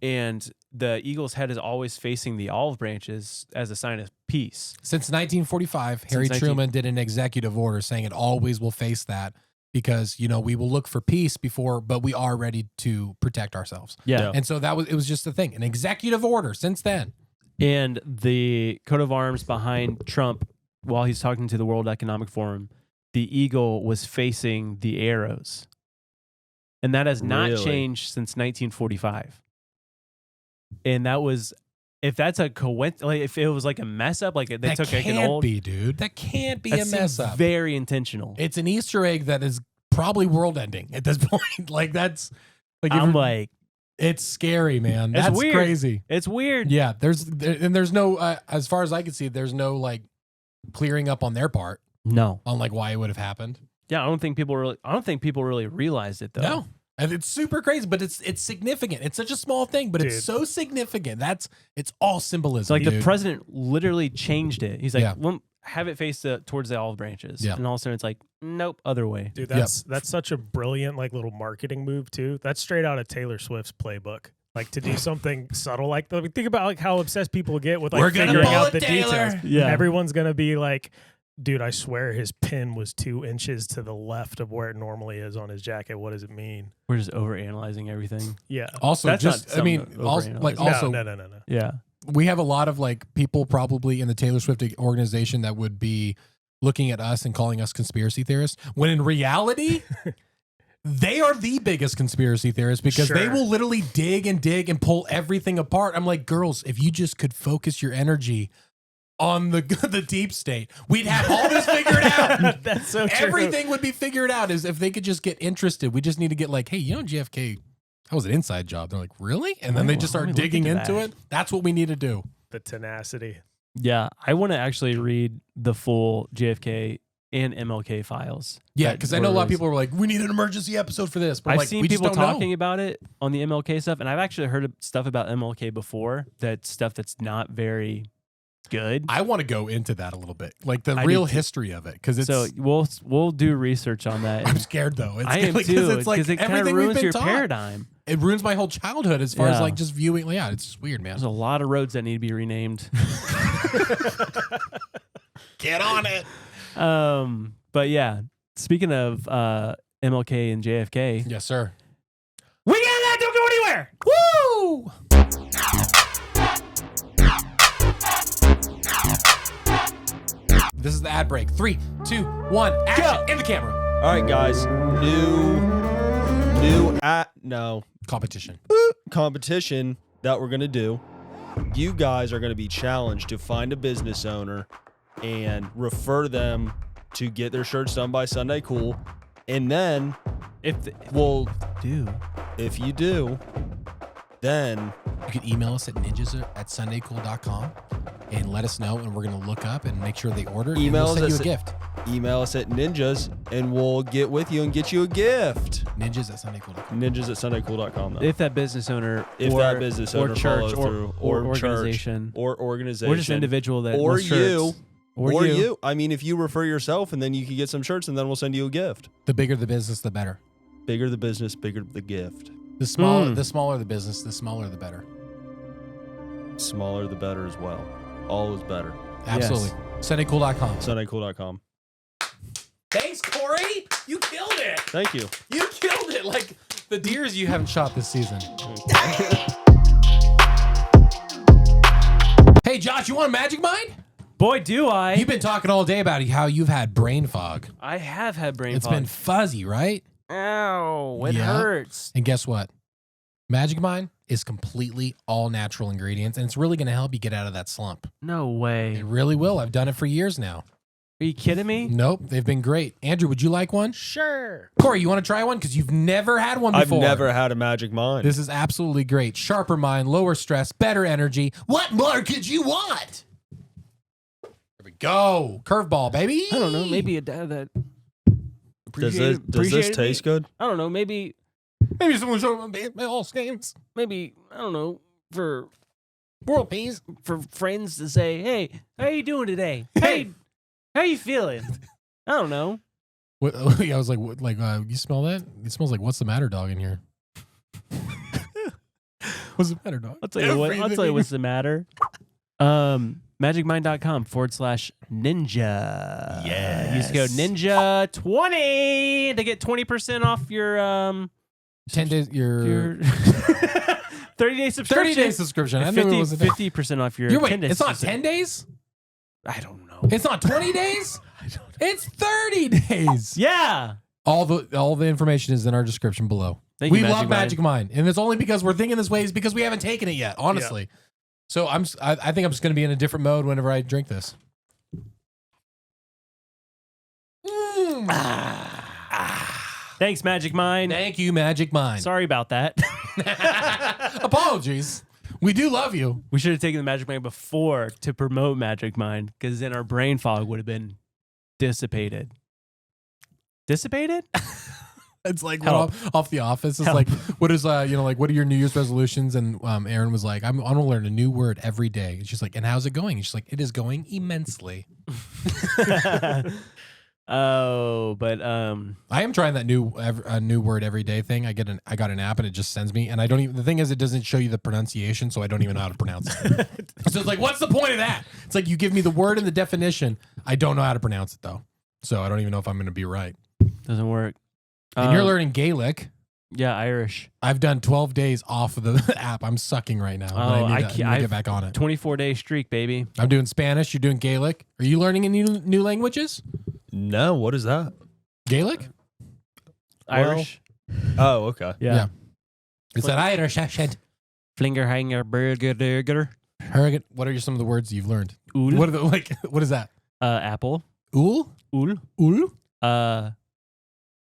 And the eagle's head is always facing the olive branches as a sign of peace. Since 1945, Harry Truman did an executive order saying it always will face that because, we will look for peace but we are ready to protect ourselves. Yeah. And so it was just the thing, an executive order since then. And the coat of arms behind Trump, while he's talking to the World Economic Forum, the eagle was facing the arrows. And that has not changed since 1945. And that was, if that's a coincidence, like if it was like a mess up, like they took like an old. That can't be, dude. That can't be a mess up. Very intentional. It's an Easter egg that is probably world ending at this point. Like that's like I'm like, it's scary, man. It's That's weird. crazy. It's weird. Yeah, there's no as far as I can see, there's no like clearing up on their part. No, on like why it would have happened. Yeah, I don't think people really realized it though. No. And it's super crazy, but it's significant. It's such a small thing, but it's so significant. It's all symbolism. Like the president literally changed it. He's like, well, have it face towards the olive branches. Yeah. And all of a sudden it's like, nope, other way. Dude, that's such a brilliant like little marketing move too. That's straight out of Taylor Swift's playbook. Like to do something subtle like that. Think about like how obsessed people get with like figuring out the details. Yeah. Everyone's gonna be like, dude, I swear his pin was 2 inches to the left of where it normally is on his jacket. What does it mean? We're just overanalyzing everything. Yeah. Also, That's just not I mean, something to also, overanalyze. like also, No. Yeah. we have a lot of like people probably in the Taylor Swift organization that would be looking at us and calling us conspiracy theorists, when in reality, they are the biggest conspiracy theorists because they Sure. will literally dig and pull everything apart. I'm like, girls, if you just could focus your energy on the deep state, we'd have all this figured out. That's so true. Everything would be figured out is if they could just get interested. We just need to get like, hey, you know, JFK, that was an inside job. They're like, really? And then they just Let start me look digging into into that. it. That's what we need to do. The tenacity. Yeah. I want to actually read the full JFK and MLK files. Yeah, that because I know a were lot of released. people were like, we need an emergency episode for this. But I've like, seen we just people don't talking know. about it on the MLK stuff, and I've actually heard of stuff about MLK before. That's stuff that's not very good. I want to go into that a little bit, like the I real do too. history of it, because it's. So we'll do research on that. I'm scared though. It's I am like, too, it's like because it kind of everything we've ruins been your taught. paradigm. It ruins my whole childhood as far as Yeah. like just viewing. Yeah, it's just weird, man. There's a lot of roads that need to be renamed. Get on it. But yeah, speaking of MLK and JFK, Yes, sir. we got that. Don't go anywhere. Woo! This is the ad break. 3, 2, 1, action! In the camera. All right, guys. No Competition. competition that we're gonna do. You guys are gonna be challenged to find a business owner and refer them to get their shirts done by Sunday Cool, and then If if you do, then You can email us at ninjas@sundaycool.com and let us know, and we're gonna look up and make sure they order. And Email we'll send us you a at- gift. email us at ninjas and we'll get with you and get you a gift. Ninjas@sundaycool.com. Ninjas@sundaycool.com. though. if that business owner, If or, that business owner or church, follow through, or church, organization, or organization, or just individual that or wants shirts, you, or you. I mean, if you refer yourself, and then you can get some shirts, and then we'll send you a gift. The bigger the business, the better. Bigger the business, bigger the gift. The smaller the business, the smaller the better. Smaller the better as well. All is better. Absolutely. Sundaycool.com. SundayCool.com. Thanks, Cory. You killed it. Thank you. You killed it. Like the deers you haven't shot this season. Hey, Josh, you want a magic mind? Boy, do I. You've been talking all day about how you've had brain fog. I have had brain It's fog. been fuzzy, right? Ow, it Yeah. hurts. And guess what? Magic Mind is completely all natural ingredients, and it's really going to help you get out of that slump. No way. It really will. I've done it for years now. Are you kidding me? Nope, they've been great. Andrew, would you like one? Sure. Cory, you want to try one? Because you've never had one I've before. never had a magic mind. This is absolutely great. Sharper mind, lower stress, better energy. What more could you want? There we go. Curveball, baby. I don't know. Maybe a dad that. does this taste good? I don't know. Maybe someone showed up my all games. I don't know, for World peas. for friends to say, "Hey, how you doing today? Hey, how you feeling?" I don't know. What, I was like, what, you smell that? It smells like what's the matter, dog, in here. What's the matter, dog? I'll tell you what's the matter. Magicmind.com/ninja. Yes. Use code ninja20 to get 20% off your 10 days, your 30-day subscription. 30-day subscription. I knew it was a 50% off your You're wait, 10-day it's not subscription. 10 days? I don't know. It's not 20 days? It's 30 days. Yeah. All the information is in our description below. Thank We you, love Magic Mind, and it's only because we're thinking this way is because we haven't taken it yet, honestly. So I think I'm just going to be in a different mode whenever I drink this. Thanks, Magic Mind. Thank you, Magic Mind. Sorry about that. Apologies. We do love you. We should have taken the Magic Mind before to promote Magic Mind, because then our brain fog would have been dissipated. Dissipated? It's like Help. off The Office. It's Help. like, what is what are your New Year's resolutions? And Aaron was like, I'm gonna learn a new word every day. And she's like, and how's it going? And she's like, it is going immensely. Oh, but I am trying that new word every day thing. I got an app and it just sends me, and I don't even. The thing is, it doesn't show you the pronunciation, so I don't even know how to pronounce it. So it's like, what's the point of that? It's like you give me the word and the definition. I don't know how to pronounce it though, so I don't even know if I'm going to be right. doesn't work. And you're learning Gaelic. Yeah, Irish. I've done 12 days off of the app. I'm sucking right now. Oh, I need to get back on it. 24-day streak, baby. I'm doing Spanish. You're doing Gaelic. Are you learning any new languages? No, what is that? Gaelic? Irish. Oh, okay. Yeah. It's that Irish accent. Flinger, hanger, burger. What are some of the words you've learned? Ool. What are what is that? Apple. Ool? Ool. Ool?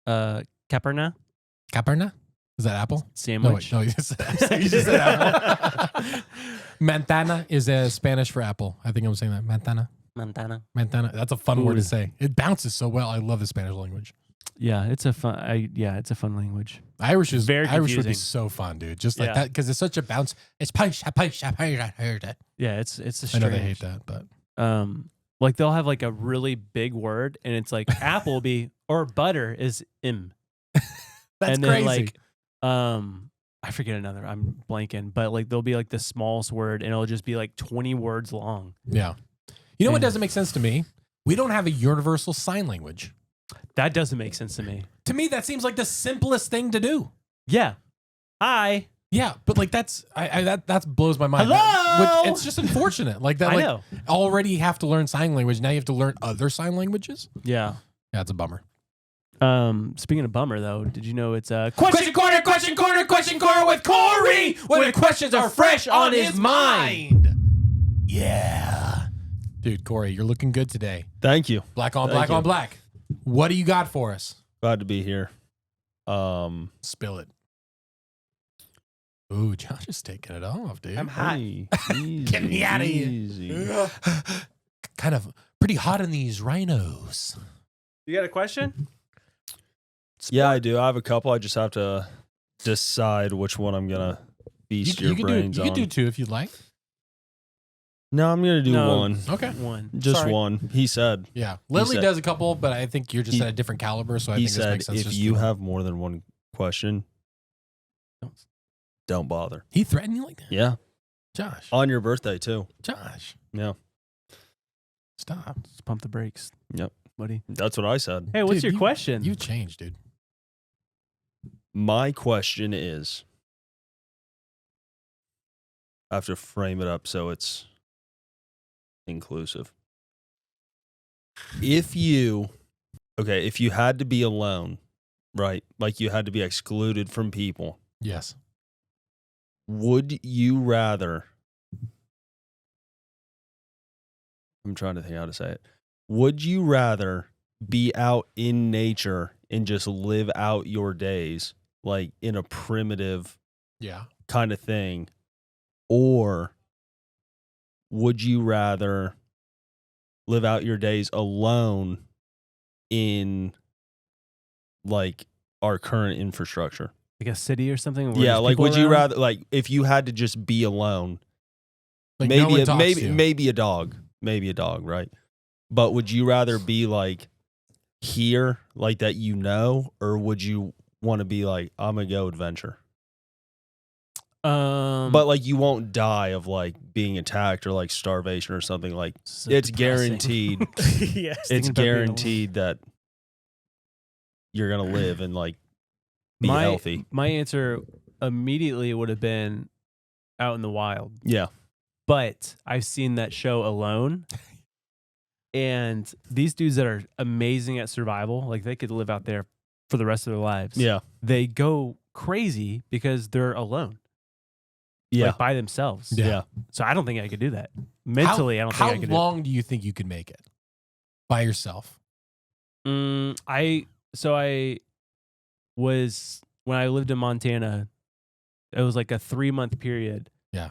Caperna. Caperna? Is that apple? Sandwich. No, you just said apple. Mantana is Spanish for apple. I think I'm saying that. Mantana. That's a fun word to say. It bounces so well. I love the Spanish language. Yeah, it's a fun. It's a fun language. Irish Irish would be so fun, dude. Just like that because it's such a bounce. It's Yeah, it's a strange. I know they hate that, but like they'll have like a really big word, and it's like apple be or butter is im. That's and then crazy. like I forget another. I'm blanking, but like there'll be like the smallest word, and it'll just be like 20 words long. Yeah. You know what doesn't make sense to me? We don't have a universal sign language. That doesn't make sense to me. To me, that seems like the simplest thing to do. Yeah. Hi. Yeah, but like that blows my mind. Hello. It's just unfortunate. Like that. I Like know. already have to learn sign language. Now you have to learn other sign languages. Yeah. Yeah, it's a bummer. Speaking of bummer, though, did you know it's Question corner with Cory, where the questions are fresh on his mind. Yeah, dude, Cory, you're looking good today. Thank you. Black on Thank black you. on black. What do you got for us? Glad to be here. Spill it. Ooh, Josh is taking it off, dude. I'm hot. Hey, easy, Get me out of here. easy. Kind of pretty hot in these rhinos. You got a question? Yeah, I do. I have a couple. I just have to decide which one I'm gonna feast your brains you on. can do two if you'd like. No, I'm gonna do one. Okay. One. Just Sorry. one. He said. Yeah. Lily said- does a couple, but I think you're just at a different caliber, so I He think this said makes sense. if just you to- have more than one question, don't bother. He threatened you like that? Yeah, Josh. on your birthday too. Josh. Yeah, Stop. Let's pump the brakes. Yep. Buddy. That's what I said. Hey, what's Dude, your question? You changed, dude. My question is, I have to frame it up so it's inclusive. If you had to be alone, right? Like you had to be excluded from people, Yes. would you rather? I'm trying to think how to say it. Would you rather be out in nature and just live out your days like in a primitive Yeah. kind of thing? Or would you rather live out your days alone in like our current infrastructure? Like a city or something? where Yeah, there's like people would you around? rather like if you had to just be alone? Like no one maybe talks to you. maybe a dog. Maybe a dog, right? But would you rather be like here, like that or would you want to be like, I'm gonna go adventure? But like you won't die of like being attacked or like starvation or something. Like So it's depressing. guaranteed. Yes. It's Thinking about being alone. guaranteed that you're gonna live and like be my, healthy. My answer immediately would have been out in the wild. Yeah. But I've seen that show Alone. And these dudes that are amazing at survival, like they could live out there for the rest of their lives. Yeah. They go crazy because they're alone. Yeah. Like by themselves. Yeah. So I don't think I could do that. Mentally, I don't think I could How long do you think you could make it by yourself? do it. I was, when I lived in Montana, it was like a 3-month period. Yeah.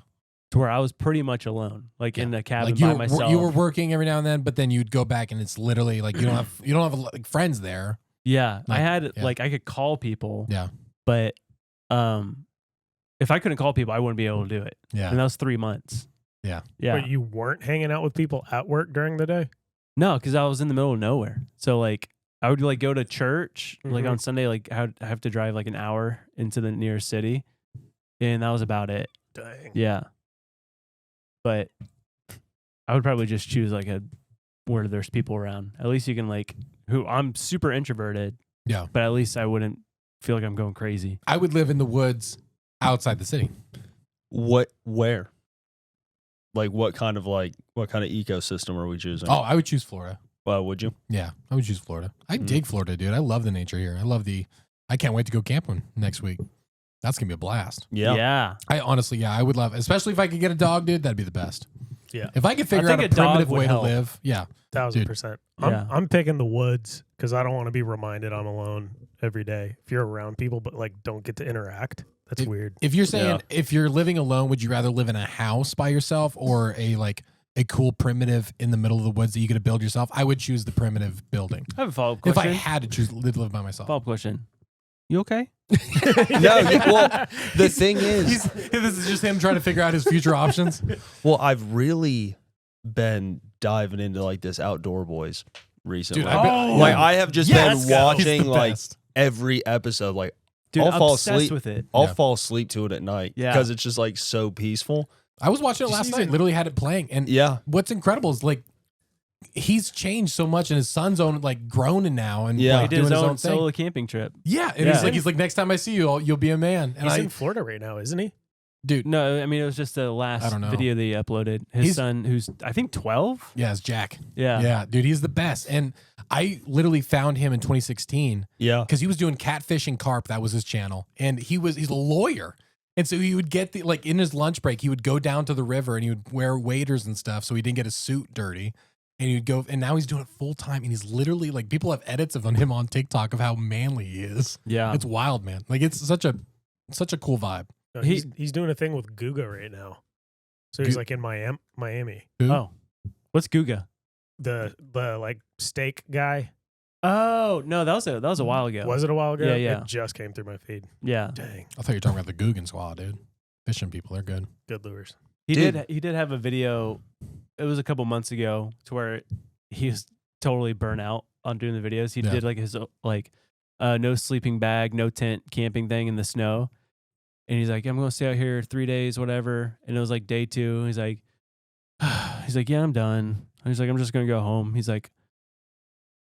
To where I was pretty much alone, like in a cabin Like you by were, myself. you were working every now and then, but then you'd go back and it's literally like you don't have like friends there. Yeah, Like, I had yeah. like I could call people. Yeah. But if I couldn't call people, I wouldn't be able to do it. Yeah. And that was 3 months. Yeah. Yeah. But you weren't hanging out with people at work during the day? No, because I was in the middle of nowhere. So like I would like go to church like on Sunday. Like I have to drive like an hour into the nearest city, and that was about it. Dang. Yeah, but I would probably just choose like where there's people around. At least you can like I'm super introverted. Yeah, but at least I wouldn't feel like I'm going crazy. I would live in the woods outside the city. Where? Like what kind of ecosystem are we choosing? Oh, I would choose Florida. Well, would you? Yeah, I would choose Florida. I dig Florida, dude. I love the nature here. I can't wait to go camping next week. That's going to be a blast. Yeah. I honestly, I would love, especially if I could get a dog, dude, that'd be the best. Yeah. If I could figure out a primitive way to live. Yeah. 1,000%. I'm picking the woods because I don't want to be reminded I'm alone every day. If you're around people, but like don't get to interact, that's weird. If you're saying, if you're living alone, would you rather live in a house by yourself or a cool primitive in the middle of the woods that you could build yourself? I would choose the primitive building. I have a follow-up question. If I had to choose live by myself. Follow-up question. You okay? No, well, the thing is, this is just him trying to figure out his future options. Well, I've really been diving into like this Outdoor Boys recently. Dude, I have just been watching like every episode. Like, dude, I'll fall obsessed asleep with it. I'll fall asleep to it at night because it's just like so peaceful. I was watching it last night. Literally had it playing, and what's incredible is like he's changed so much, and his son's grown now, and he did doing his own thing. solo camping trip. Yeah, and he's like, next time I see you, you'll be a man. And he's in Florida right now, isn't he? Dude, no, I mean it was just the last video that he uploaded. His son, who's I think 12. Yeah, it's Jack. Yeah, dude, he's the best. And I literally found him in 2016. Yeah, because he was doing catfish and carp. That was his channel, and he's a lawyer. And so he would get in his lunch break, he would go down to the river and he would wear waders and stuff so he didn't get his suit dirty. And he'd go, and now he's doing it full time. And he's literally like, people have edits of him on TikTok of how manly he is. Yeah, it's wild, man. Like it's such a cool vibe. No, he's doing a thing with Guga right now. So he's like in Miami. Who? Oh, what's Guga? The like steak guy. Oh no, that was a while ago. Was it a while ago? Yeah. It just came through my feed. Yeah. Dang. I thought you were talking about the Guggen Squad, dude. Fishing people, they're good. Good lures. He did have a video. It was a couple months ago to where he was totally burnt out on doing the videos. He did like his no sleeping bag, no tent camping thing in the snow. And he's like, I'm going to stay out here 3 days, whatever. And it was like day 2. He's like, yeah, I'm done. He's like, I'm just going to go home. He's like,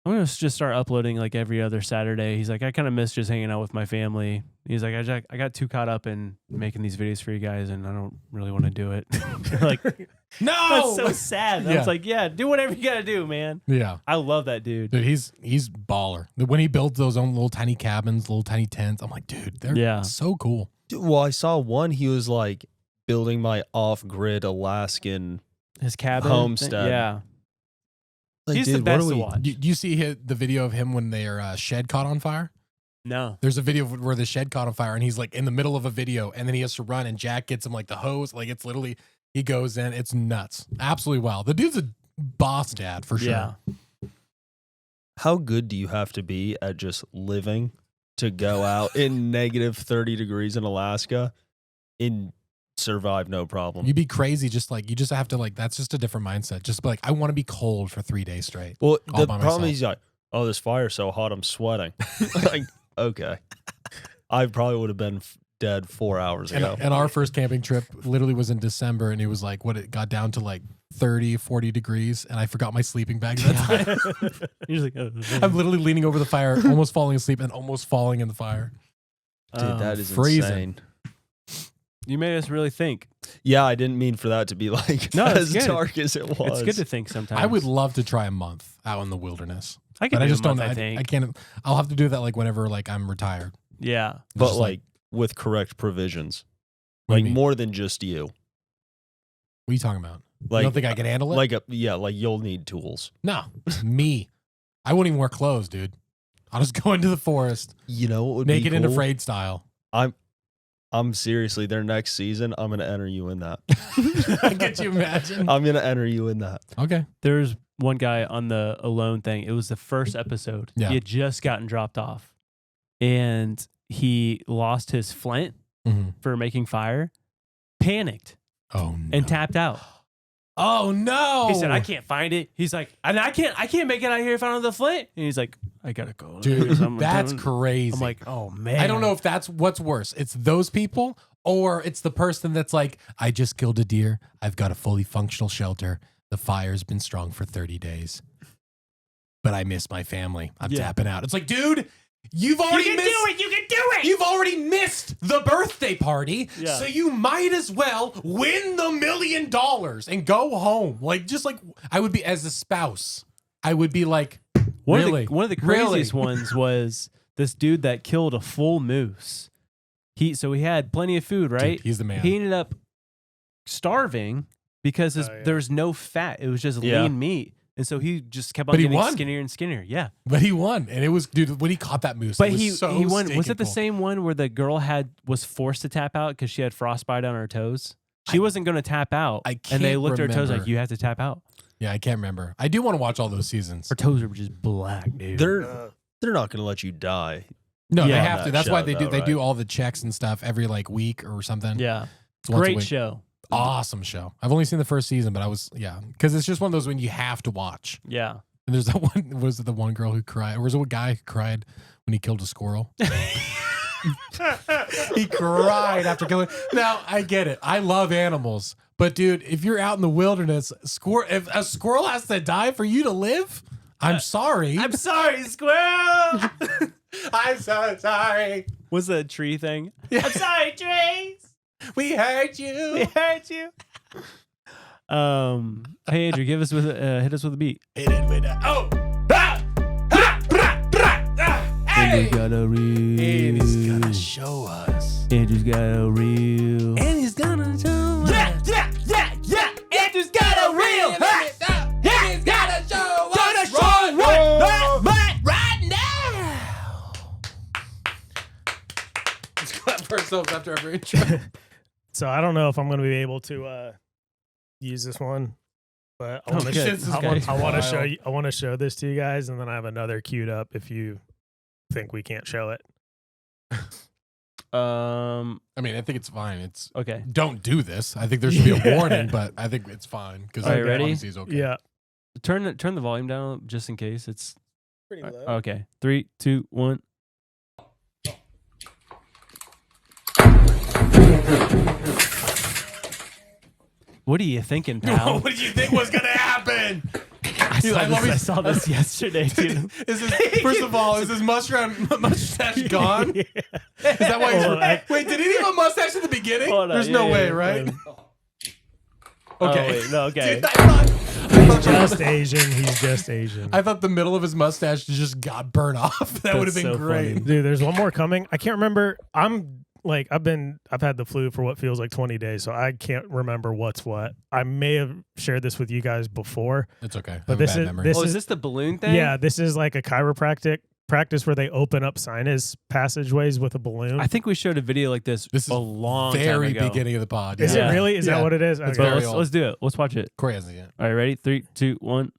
I'm going to just start uploading like every other Saturday. He's like, I kind of miss just hanging out with my family. He's like, I got too caught up in making these videos for you guys and I don't really want to do it. Like, no, that's so sad. I was like, yeah, do whatever you got to do, man. Yeah. I love that dude. Dude, he's baller. When he builds those own little tiny cabins, little tiny tents, I'm like, dude, they're so cool. Well, I saw one. He was like building my off-grid Alaskan his cabin homestead. Yeah, like, he's dude, the best to watch. Do you see the video of him when their shed caught on fire? No. There's a video where the shed caught on fire, and he's like in the middle of a video, and then he has to run, and Jack gets him like the hose, like it's literally he goes in. It's nuts, absolutely wild. The dude's a boss dad for sure. Yeah. How good do you have to be at just living to go out in negative 30 degrees in Alaska and survive no problem? You'd be crazy. You just have to that's just a different mindset. Just be like, I want to be cold for 3 days straight. Well, the problem is like, oh, this fire's so hot, I'm sweating. Like, okay. I probably would have been dead 4 hours ago. And our first camping trip literally was in December, and it was like, it got down to like 30, 40 degrees, and I forgot my sleeping bag that time. You're like, I'm literally leaning over the fire, almost falling asleep, and almost falling in the fire. Dude, that is freezing. insane. You made us really think. Yeah, I didn't mean for that to be like as dark as it was. It's good to think sometimes. I would love to try a month out in the wilderness. I could but do I just a month, don't. I think. I can't. I'll have to do that like whenever I'm retired. Yeah, but just like with correct provisions, What do you like mean? more than just you. What are you talking about? Like, you don't think I can handle it? Like like you'll need tools. No, me. I wouldn't even wear clothes, dude. I'll just go into the forest. You know what would be naked cool? and afraid style. I'm seriously, their next season, I'm gonna enter you in that. Could you imagine? I'm gonna enter you in that. Okay. There's one guy on the Alone thing. It was the first episode. Yeah. He had just gotten dropped off, and he lost his flint for making fire, panicked, Oh no. and tapped out. Oh no! He said, I can't find it. He's like, and I can't make it out here if I don't have the flint. And he's like, I gotta go. Dude, that's crazy. I'm like, oh man. I don't know if that's what's worse. It's those people or it's the person that's like, I just killed a deer. I've got a fully functional shelter. The fire's been strong for 30 days. But I miss my family. I'm tapping out. It's like, dude, you've already missed. You can do it. You've already missed the birthday party. Yeah. So you might as well win the $1 million and go home. Like, just like I would be as a spouse. I would be like, one really? of the craziest ones was this dude that killed a full moose. He had plenty of food, right? Dude, he's the man. He ended up starving because there was no fat. It was just lean meat. And so he just kept on getting skinnier and skinnier. Yeah. But he won. And it was, dude, when he caught that moose, but it was he won. Was it the cool. same one where the girl was forced to tap out because she had frostbite on her toes? She wasn't going to tap out. And they looked at her toes like, you have to tap out. Yeah, I can't remember. I do want to watch all those seasons. Her toes are just black, dude. They're not going to let you die. No, they have to. That's why they do. Though, they right? do all the checks and stuff every like week or something. Yeah. It's once a Great week. show. Awesome show. I've only seen the first season, but because it's just one of those when you have to watch. Yeah. And there's that one. Was it the one girl who cried, or was it a guy who cried when he killed a squirrel? He cried after killing. Now I get it. I love animals, but dude, if you're out in the wilderness, if a squirrel has to die for you to live, I'm sorry. I'm sorry, squirrel. I'm so sorry. What's that tree thing? Yeah. I'm sorry, trees. We heard you. We heard you. Hey Andrew, hit us with a beat. Hit it with a Andrew's got a reel. And he's gonna show us. Andrew's got a reel. And he's gonna show us. Yeah. Andrew's got a reel. He's gotta show us. Right now. Let's clap for ourselves after every intro. So I don't know if I'm going to be able to use this one, but I want to good. show you. I want to show this to you guys, and then I have another queued up if you think we can't show it. I mean, I think it's fine. It's okay. Don't do this. I think there should be a warning, but I think it's fine because Are you ready? Is okay. Yeah. Turn the volume down just in case it's Pretty low. okay. 3, 2, 1. What are you thinking, pal? What did you think was gonna happen? I saw this yesterday, dude. First of all, is his mustache gone? Yeah. Is that why he's wait, did he have a mustache at the beginning? There's no way, right? Okay. Oh, wait, no, okay. Dude, I He's just Asian. He's just Asian. I thought the middle of his mustache just got burnt off. That would have been so great. funny. Dude, there's one more coming. I can't remember. I've had the flu for what feels like 20 days, so I can't remember what's what. I may have shared this with you guys before. It's okay. But this is Is this the balloon thing? Yeah, this is like a chiropractic practice where they open up sinus passageways with a balloon. I think we showed a video like this is a long very time ago. beginning of the pod. Is Yeah. it really? Is that what it is? It's Okay. very Let's, old. let's do it. Let's watch it. Cory hasn't yet. All right, ready? 3, 2, 1.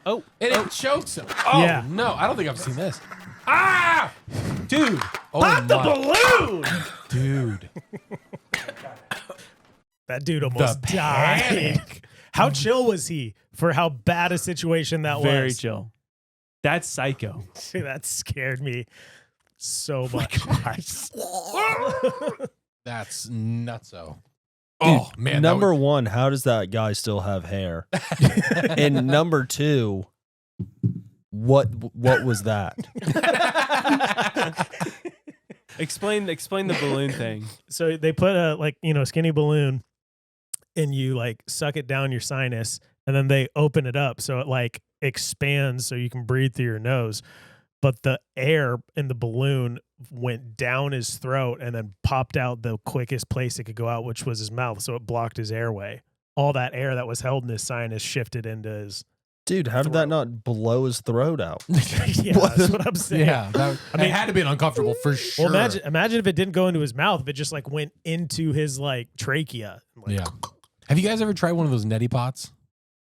Oh, And it chokes him. Oh, Yeah. no. I don't think I've seen this. Ah! Dude. Oh, Pop the my. balloon! Dude. That dude almost died. panic. How chill was he for how bad a situation that very was? chill. That's psycho. Dude, that scared me so much. That's nutso. Oh, man. Number one, how does that guy still have hair? And number two, what was that? Explain the balloon thing. So they put a skinny balloon and you like suck it down your sinus and then they open it up so it like expands so you can breathe through your nose. But the air in the balloon went down his throat and then popped out the quickest place it could go out, which was his mouth. So it blocked his airway. All that air that was held in his sinus shifted into his Dude, how did that not blow his throat out? Yeah, that's what I'm saying. Yeah. I mean, it had to be uncomfortable for sure. Well, imagine if it didn't go into his mouth, if it just like went into his like trachea. Like, Yeah. Have you guys ever tried one of those neti pots?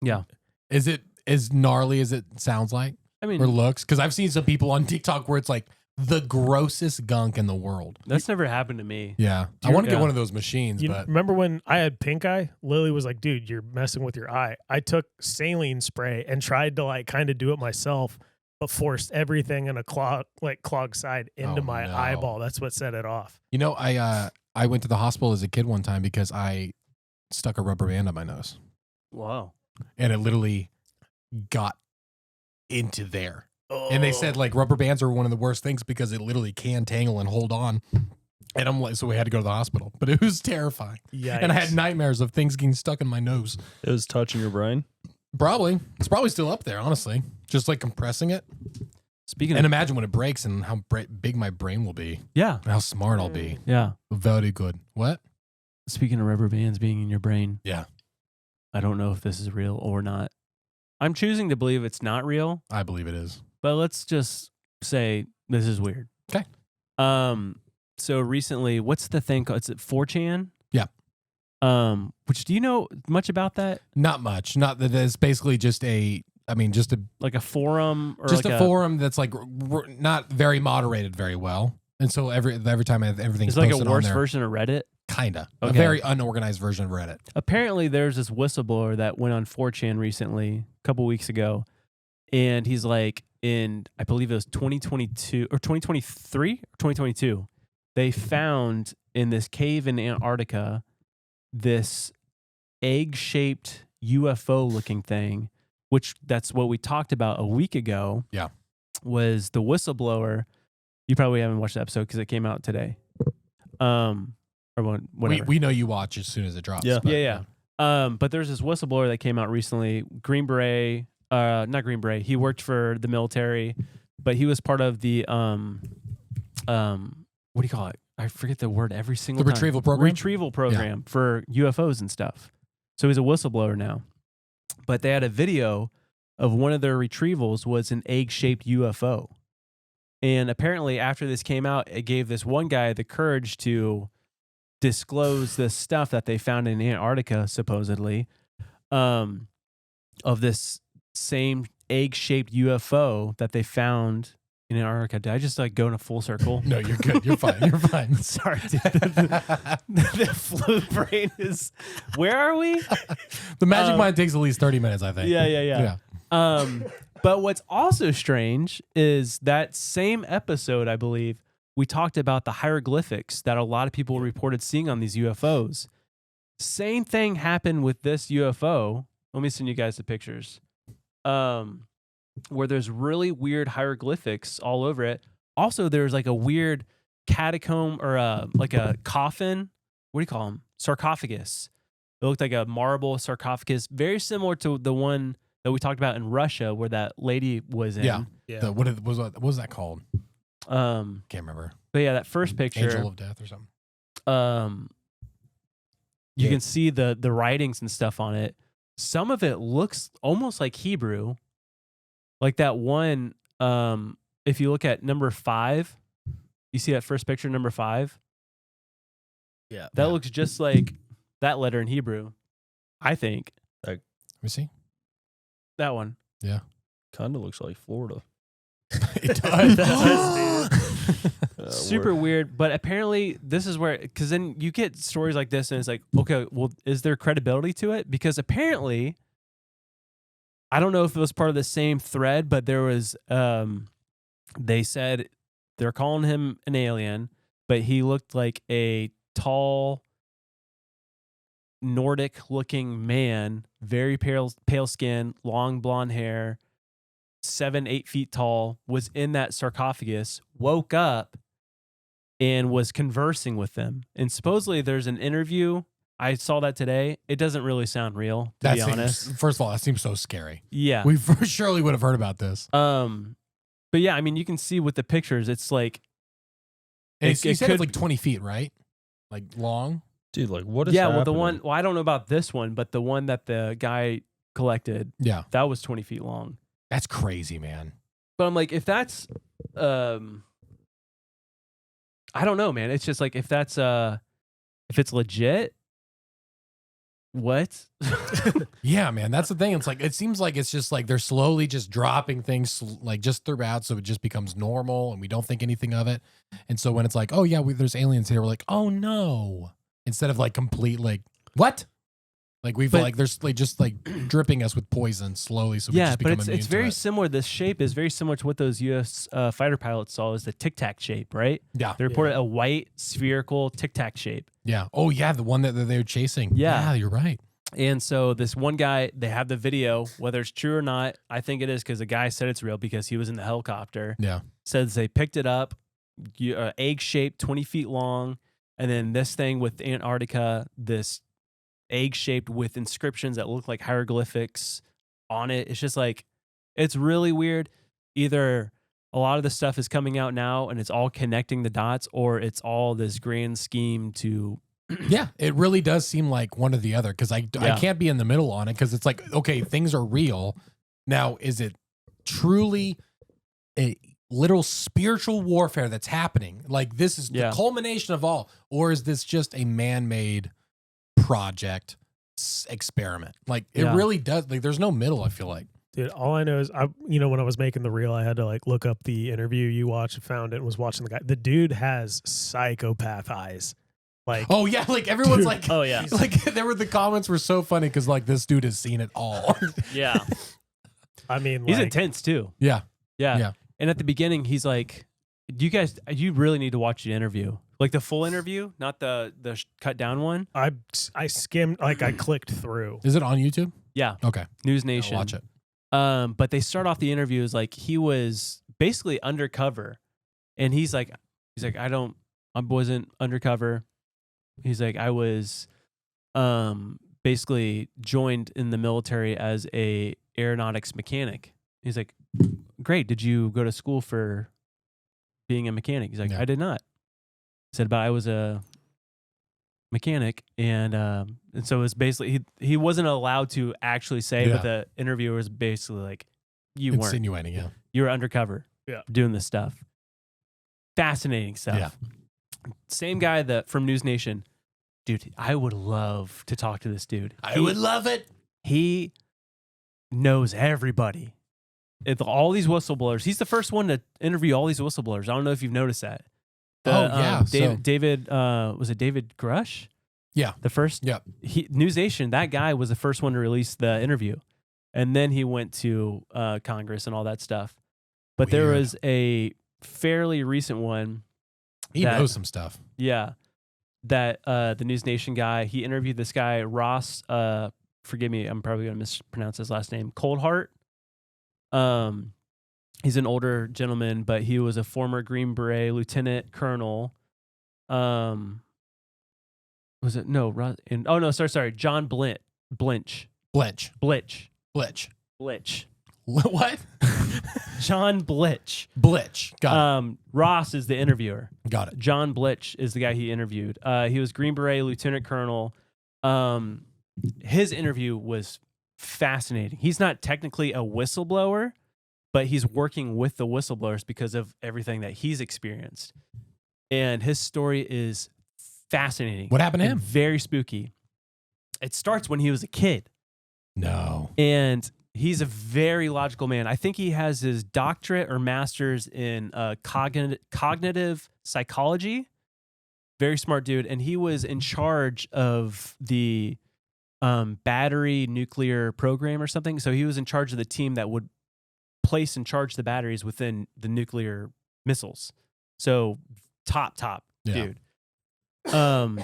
Yeah. Is it as gnarly as it sounds like? I mean, Or looks? Because I've seen some people on TikTok where it's like the grossest gunk in the world. That's never happened to me. Yeah. Do I want to you- get one of those machines, You but remember when I had pink eye? Lily was like, dude, you're messing with your eye. I took saline spray and tried to like kind of do it myself, but forced everything in a clogged side into my no. eyeball. That's what set it off. you know, I went to the hospital as a kid one time because I stuck a rubber band on my nose. Wow. And it literally got into there. And they said like rubber bands are one of the worst things because it literally can tangle and hold on. And I'm like, so we had to go to the hospital, but it was terrifying. Yeah. And I had nightmares of things getting stuck in my nose. It was touching your brain. Probably. It's probably still up there, honestly. Just like compressing it. Speaking And of, imagine when it breaks and how big my brain will be. yeah, And how smart I'll be. yeah. Very good. What? Speaking of rubber bands being in your brain, Yeah. I don't know if this is real or not. I'm choosing to believe it's not real, I believe it is. but let's just say this is weird. Okay. So recently, what's the thing called? Is it 4chan? Yeah. Which do you know much about that? Not much. Not that it's basically just just a Like a forum or just like a forum that's like not very moderated very well. And so every time everything's It's like a posted on worse there, version of Reddit. kinda a Okay. very unorganized version of Reddit. Apparently, there's this whistleblower that went on 4chan recently, a couple weeks ago, and he's like, in I believe it was 2022 or 2023 or 2022, they found in this cave in Antarctica this egg-shaped UFO-looking thing, which that's what we talked about a week ago. Yeah, was the whistleblower. You probably haven't watched the episode because it came out today. Or whatever. We know you watch as soon as it drops. Yeah. but, Yeah. But there's this whistleblower that came out recently. Green Beret, not Green Beret. He worked for the military, but he was part of the what do you call it? I forget the word every single The time. retrieval program? Retrieval program for UFOs and stuff. So he's a whistleblower now. But they had a video of one of their retrievals was an egg-shaped UFO. And apparently after this came out, it gave this one guy the courage to disclose this stuff that they found in Antarctica, supposedly, of this same egg-shaped UFO that they found in Antarctica. Did I just like go in a full circle? No, you're good. You're fine. You're fine. Sorry, dude. The flu brain is. Where are we? The magic mind takes at least 30 minutes, I think. Yeah. But what's also strange is that same episode, I believe, we talked about the hieroglyphics that a lot of people reported seeing on these UFOs. Same thing happened with this UFO. Let me send you guys the pictures. Where there's really weird hieroglyphics all over it. Also, there's like a weird catacomb or like a coffin. What do you call them? Sarcophagus. It looked like a marble sarcophagus, very similar to the one that we talked about in Russia, where that lady was in. Yeah. What was that called? Can't remember. But yeah, that first picture, Angel of Death or something. You can see the writings and stuff on it. Some of it looks almost like Hebrew. Like that one, if you look at number 5, you see that first picture, number 5? Yeah. That looks just like that letter in Hebrew, I think. Let me see. That one. Yeah. Kind of looks like Florida. It does. Super weird, but apparently this is where, because then you get stories like this and it's like, okay, well, is there credibility to it? Because apparently, I don't know if it was part of the same thread, but there was, they said they're calling him an alien, but he looked like a tall, Nordic looking man, very pale skin, long blonde hair, 7-8 feet tall, was in that sarcophagus, woke up and was conversing with them. And supposedly there's an interview. I saw that today. It doesn't really sound real, to be honest. First of all, that seems so scary. Yeah. We surely would have heard about this. But yeah, I mean, you can see with the pictures, it's like, You said it's like 20 feet, right? Like long? Dude, like what is yeah, well, happening? I don't know about this one, but the one that the guy collected, Yeah. that was 20 feet long. That's crazy, man. But I'm like, if that's, I don't know, man. It's just like, if that's, if it's legit, what? Yeah, man, that's the thing. It's like, it seems like it's just like they're slowly just dropping things like just throughout, so it just becomes normal and we don't think anything of it. And so when it's like, oh yeah, there's aliens here, we're like, oh no, instead of like complete like what? Like there's like just like dripping us with poison slowly, so we just become but immune it's to very it. similar. This shape is very similar to what those U.S. Fighter pilots saw as the Tic Tac shape, right? Yeah, they reported a white spherical Tic Tac shape. Yeah. Oh yeah, the one that they were chasing. Yeah, you're right. And so this one guy, they have the video, whether it's true or not. I think it is because the guy said it's real because he was in the helicopter. Yeah, says they picked it up, egg shaped, 20 feet long, and then this thing with Antarctica, this egg shaped with inscriptions that look like hieroglyphics on it. It's just like, it's really weird. Either a lot of the stuff is coming out now and it's all connecting the dots, or it's all this grand scheme to. Yeah, it really does seem like one or the other, because I can't be in the middle on it, because it's like, okay, things are real. Now, is it truly a literal spiritual warfare that's happening? Like, this is the culmination of all, or is this just a man-made project experiment? Like, it really does. Like, there's no middle, I feel like. Dude, all I know is, when I was making the reel, I had to like look up the interview you watched and found it and was watching the guy. The dude has psychopath eyes. Like, oh yeah, like everyone's dude, like, oh yeah, like the comments were so funny because like this dude has seen it all. Yeah, I mean, he's like, intense too. Yeah. And at the beginning, he's like, you really need to watch the interview, like the full interview, not the cut down one. I skimmed, like I clicked through. Is it on YouTube? Yeah. Okay. News Nation. I'll watch it. But they start off the interview as like he was basically undercover, and he's like, I wasn't undercover. He's like, I was basically joined in the military as a aeronautics mechanic. He's like, great. Did you go to school for being a mechanic? He's like, I did not. He said, but I was a mechanic. And so it was basically, he wasn't allowed to actually say, but the interviewer was basically like, you weren't. Insinuating, yeah. You were undercover doing this stuff. Fascinating stuff. Yeah. Same guy from News Nation. Dude, I would love to talk to this dude. I would love it. He knows everybody. All these whistleblowers. He's the first one to interview all these whistleblowers. I don't know if you've noticed that. David, was it David Grush? Yeah. The first? Yeah. News Nation, that guy was the first one to release the interview. And then he went to Congress and all that stuff. But there was a fairly recent one. He knows some stuff. Yeah. That the News Nation guy, he interviewed this guy, Ross, forgive me, I'm probably going to mispronounce his last name, Coldheart. He's an older gentleman, but he was a former Green Beret lieutenant colonel. Was it? No, sorry. John Blinch. What? John Blitch. Got it. Ross is the interviewer. Got it. John Blitch is the guy he interviewed. He was Green Beret lieutenant colonel. His interview was fascinating. He's not technically a whistleblower, but he's working with the whistleblowers because of everything that he's experienced. And his story is fascinating. What happened to him? Very spooky. It starts when he was a kid. No. And he's a very logical man. I think he has his doctorate or master's in cognitive psychology. Very smart dude. And he was in charge of the battery nuclear program or something. So he was in charge of the team that would place and charge the batteries within the nuclear missiles. So top dude. And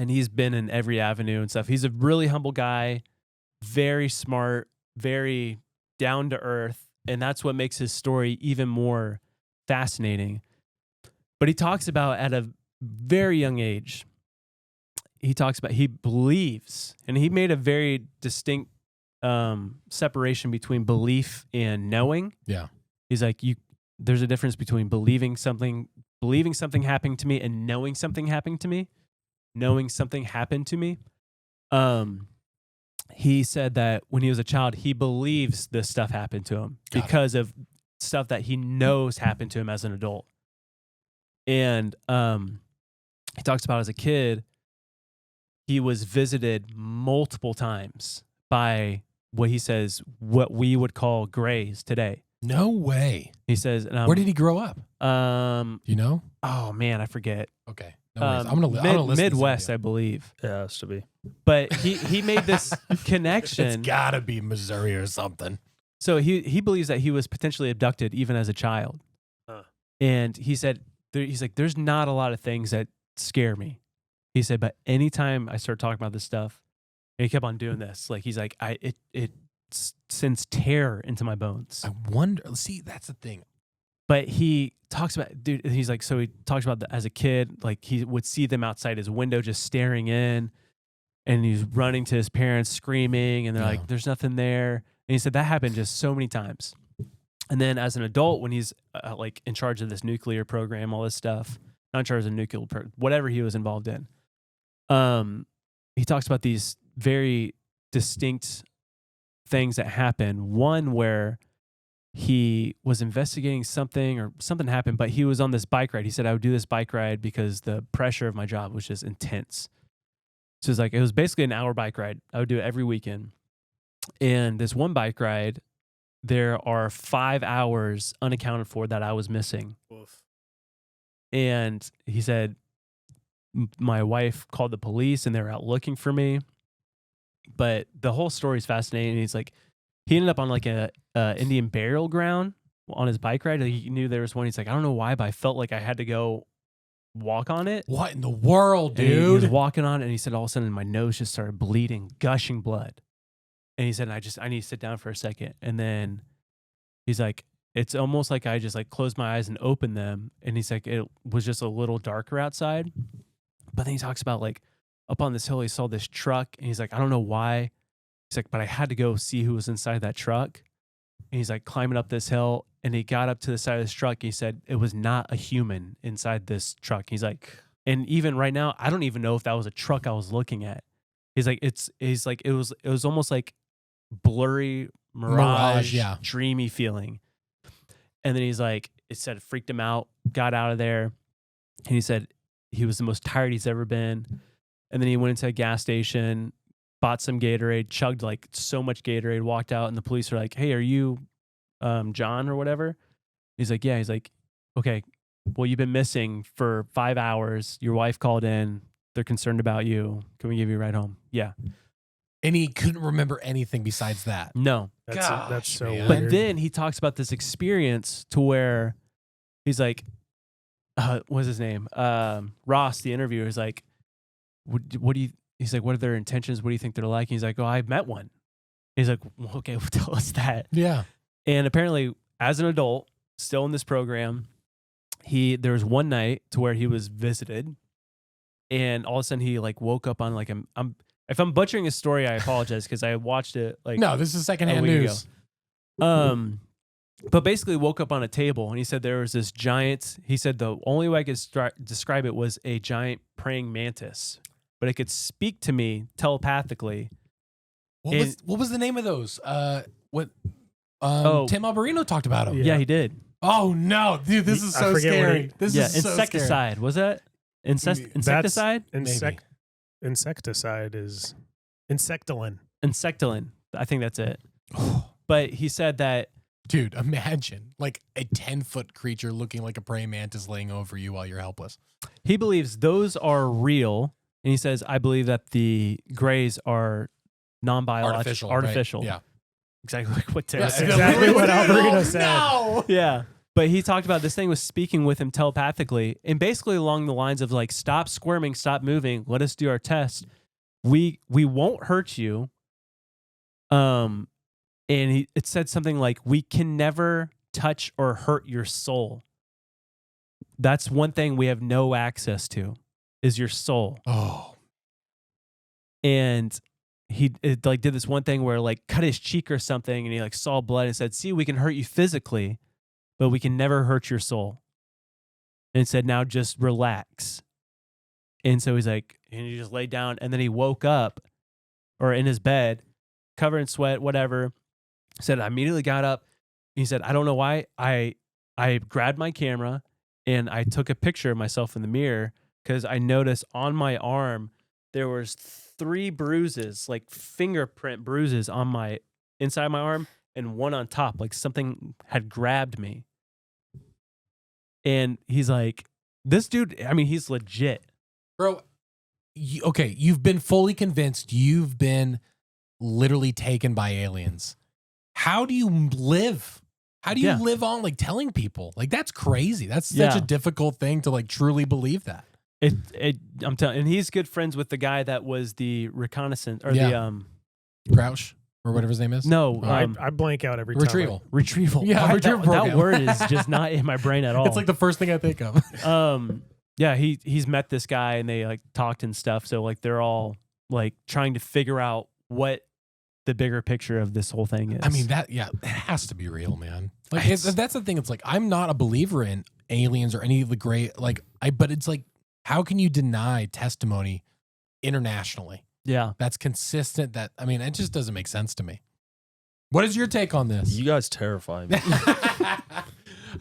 he's been in every avenue and stuff. He's a really humble guy, very smart, very down to earth. And that's what makes his story even more fascinating. But he talks about at a very young age, he believes, and he made a very distinct separation between belief and knowing. Yeah. He's like, there's a difference between believing something happening to me and knowing something happened to me. Knowing something happened to me. He said that when he was a child, he believes this stuff happened to him because of stuff that he knows happened to him as an adult. And he talks about as a kid, he was visited multiple times by what he says, what we would call grays today. No way. He says, where did he grow up? You know? Oh man, I forget. Okay. No worries. I'm gonna listen Midwest, to I believe. It has to be. But he made this connection. It's gotta be Missouri or something. So he believes that he was potentially abducted even as a child. And he said, he's like, there's not a lot of things that scare me. He said, but anytime I start talking about this stuff, and he kept on doing this, like he's like, it sends terror into my bones. I wonder. See, that's the thing. But he talks about, dude, he's like, so he talks about as a kid, like he would see them outside his window just staring in, and he's running to his parents screaming, and they're like, there's nothing there. And he said that happened just so many times. And then as an adult, when he's like in charge of this nuclear program, all this stuff, not in charge of nuclear, whatever he was involved in, he talks about these very distinct things that happen. One where he was investigating something or something happened, but he was on this bike ride. He said, I would do this bike ride because the pressure of my job was just intense. So it's like, it was basically an hour bike ride. I would do it every weekend. And this one bike ride, there are 5 hours unaccounted for that I was missing. Oof. And he said, my wife called the police and they were out looking for me. But the whole story is fascinating. He's like, he ended up on like a Indian burial ground on his bike ride. He knew there was one. He's like, I don't know why, but I felt like I had to go walk on it. What in the world, dude? And he was walking on it, and he said all of a sudden my nose just started bleeding, gushing blood. And he said, I need to sit down for a second. And then he's like, it's almost like I just like closed my eyes and opened them. And he's like, it was just a little darker outside. But then he talks about like up on this hill, he saw this truck, and he's like, I don't know why. He's like, but I had to go see who was inside that truck. And he's like climbing up this hill, and he got up to the side of this truck. And he said it was not a human inside this truck. He's like, and even right now, I don't even know if that was a truck I was looking at. He's like, it was almost like blurry mirage, dreamy feeling. And then he's like, it said it freaked him out, got out of there. And he said he was the most tired he's ever been. And then he went into a gas station, bought some Gatorade, chugged like so much Gatorade, walked out, and the police are like, hey, are you John or whatever? He's like, yeah. He's like, okay, well, you've been missing for 5 hours. Your wife called in. They're concerned about you. Can we give you a ride home? Yeah. And he couldn't remember anything besides that. No. That's so weird. But then he talks about this experience to where he's like, what's his name? Ross, the interviewer, is like, what do you, he's like, what are their intentions? What do you think they're like? And he's like, oh, I met one. He's like, well, okay, well, tell us that. Yeah. And apparently, as an adult, still in this program, there was one night to where he was visited, and all of a sudden he like woke up on like if I'm butchering his story, I apologize because I watched it like no, this is secondhand news. But basically woke up on a table, and he said there was this giant. He said the only way I could describe it was a giant praying mantis, but it could speak to me telepathically. What was the name of those? Tim Alberino talked about them. Yeah, he did. Oh no, dude, this is so scary. This is so insecticide. Scary. Was that insecticide? Insecticide is insectilin. Insectilin. I think that's it. But he said that. Dude, imagine like a 10-foot creature looking like a praying mantis laying over you while you're helpless. He believes those are real, and he says, I believe that the grays are non-biological. Artificial. Right? Yeah. Exactly like what Tim That's said. exactly what Alberino said. No. Yeah. But he talked about this thing was speaking with him telepathically, and basically along the lines of like, stop squirming, stop moving, let us do our test. We won't hurt you. And it said something like, we can never touch or hurt your soul. That's one thing we have no access to, is your soul. Oh. And he did this one thing where like cut his cheek or something, and he like saw blood and said, see, we can hurt you physically, but we can never hurt your soul. And said, now just relax. And so he's like, and he just laid down, and then he woke up or in his bed, covered in sweat, whatever. Said, I immediately got up. He said, I don't know why. I grabbed my camera and I took a picture of myself in the mirror because I noticed on my arm there was 3 bruises, like fingerprint bruises on my inside my arm, and one on top, like something had grabbed me. And he's like, this dude, I mean, he's legit. Bro, okay, you've been fully convinced you've been literally taken by aliens. How do you live? How do you live on like telling people? Like that's crazy. That's such a difficult thing to like truly believe that. I'm telling, and he's good friends with the guy that was the reconnaissance or the Crouch or whatever his name is. No, I blank out every retrieval. time. Retrieval. Yeah, retrieval. That word is just not in my brain at all. It's like the first thing I think of. Yeah, he's met this guy and they like talked and stuff. So like they're all like trying to figure out what the bigger picture of this whole thing is. I mean, it has to be real, man. Like that's the thing. It's like I'm not a believer in aliens or any of the great but it's like, how can you deny testimony internationally? Yeah, that's consistent. I mean, it just doesn't make sense to me. What is your take on this? You guys terrify me.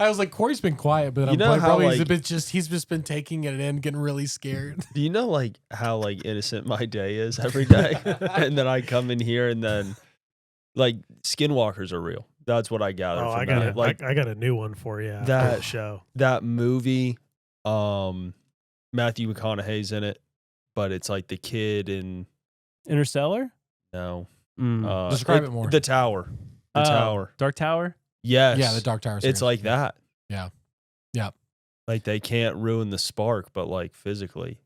I was like, Corey's been quiet, but he's just been taking it in, getting really scared. Do you know like how like innocent my day is every day? And then I come in here and then like skinwalkers are real. That's what I gather. Oh, from I got that. Like I got a new one for you. That show. That movie, Matthew McConaughey's in it, but it's like the kid in Interstellar? No. Describe it more. The Tower. The Tower. Dark Tower? Yes. Yeah, the Dark Tower series. It's like that. Yeah. Yeah. Like they can't ruin the spark, but like physically.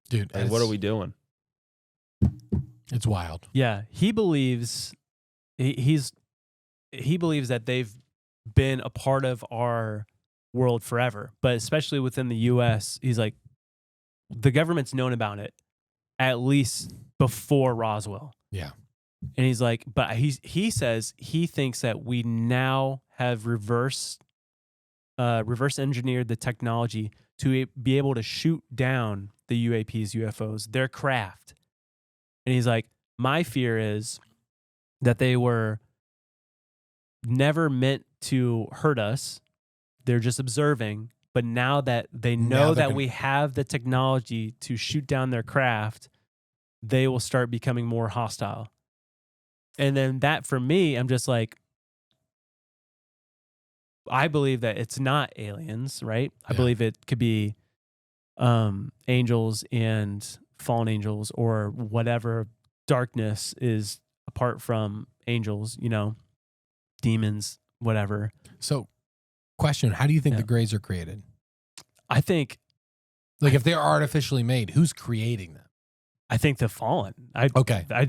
Dude, like, what are we doing? It's wild. Yeah. He believes he believes that they've been a part of our world forever, but especially within the US, he's like, the government's known about it at least before Roswell. Yeah. And he's like, but he says he thinks that we now have reverse engineered the technology to be able to shoot down the UAPs, UFOs, their craft. And he's like, my fear is that they were never meant to hurt us. They're just observing. But now that they know that we have the technology to shoot down their craft, they will start becoming more hostile. And then that for me, I'm just like, I believe that it's not aliens, right? I believe it could be angels and fallen angels or whatever darkness is apart from angels, demons, whatever. So, question, how do you think the grays are created? I think... if they're artificially made, who's creating them? I think the fallen. I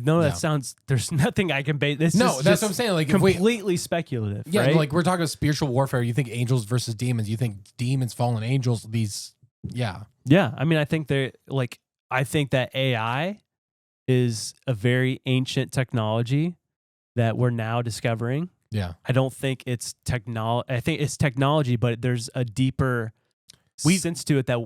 know that sounds... There's nothing I can base... That's what I'm saying. Like completely speculative, yeah, right? Like we're talking about spiritual warfare. You think angels versus demons. You think demons, fallen angels, Yeah. I mean, I think I think that AI is a very ancient technology that we're now discovering. Yeah. I don't think it's technology. I think it's technology, but there's a deeper sense to it that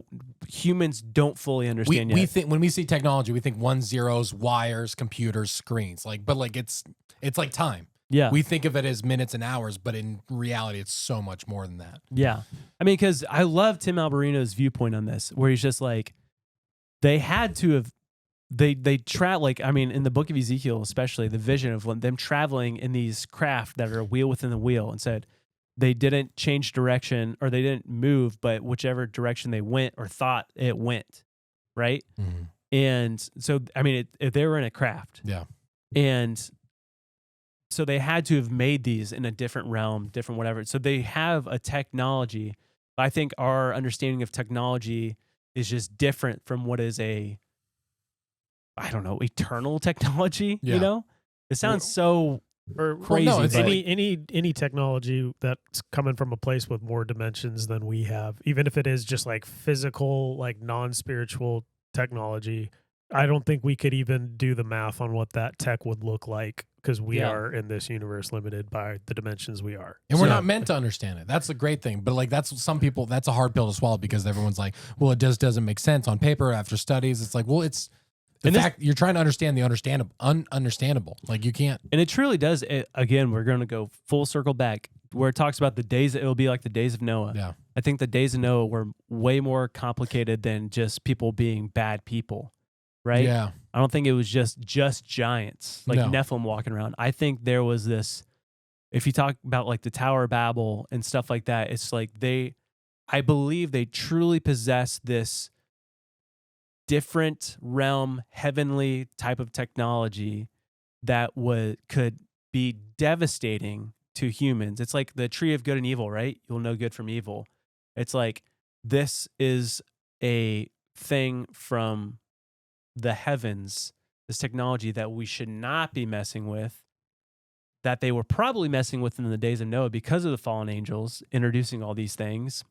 humans don't fully understand yet. We think when we see technology, we think 1 zeros, wires, computers, screens. It's like time. Yeah. We think of it as minutes and hours, but in reality, it's so much more than that. Yeah. I mean, because I love Tim Alberino's viewpoint on this, where he's just like, they had to have, they in the book of Ezekiel, especially the vision of them traveling in these craft that are a wheel within the wheel, and said they didn't change direction or they didn't move, but whichever direction they went or thought it went, right? Mm-hmm. And so, I mean, if they were in a craft. Yeah. And so they had to have made these in a different realm, different whatever. So they have a technology. I think our understanding of technology is just different from what is eternal technology, It sounds so crazy. Well, no, it's any technology that's coming from a place with more dimensions than we have, even if it is just like physical, like non-spiritual technology. I don't think we could even do the math on what that tech would look like, because we are in this universe limited by the dimensions we are. And we're not meant to understand it. That's the great thing. But that's some people, that's a hard pill to swallow, because everyone's like, well, it just doesn't make sense on paper after studies. It's like, well, it's the fact you're trying to understand the ununderstandable. Like you can't. And it truly does. Again, we're going to go full circle back where it talks about the days, it'll be like the days of Noah. Yeah. I think the days of Noah were way more complicated than just people being bad people. right? Yeah. I don't think it was just giants like No. Nephilim walking around. I think there was this. If you talk about like the Tower of Babel and stuff like that, it's like I believe they truly possess this different realm, heavenly type of technology that could be devastating to humans. It's like the tree of good and evil, right? You'll know good from evil. It's like this is a thing from the heavens, this technology that we should not be messing with, that they were probably messing with in the days of Noah because of the fallen angels introducing all these things.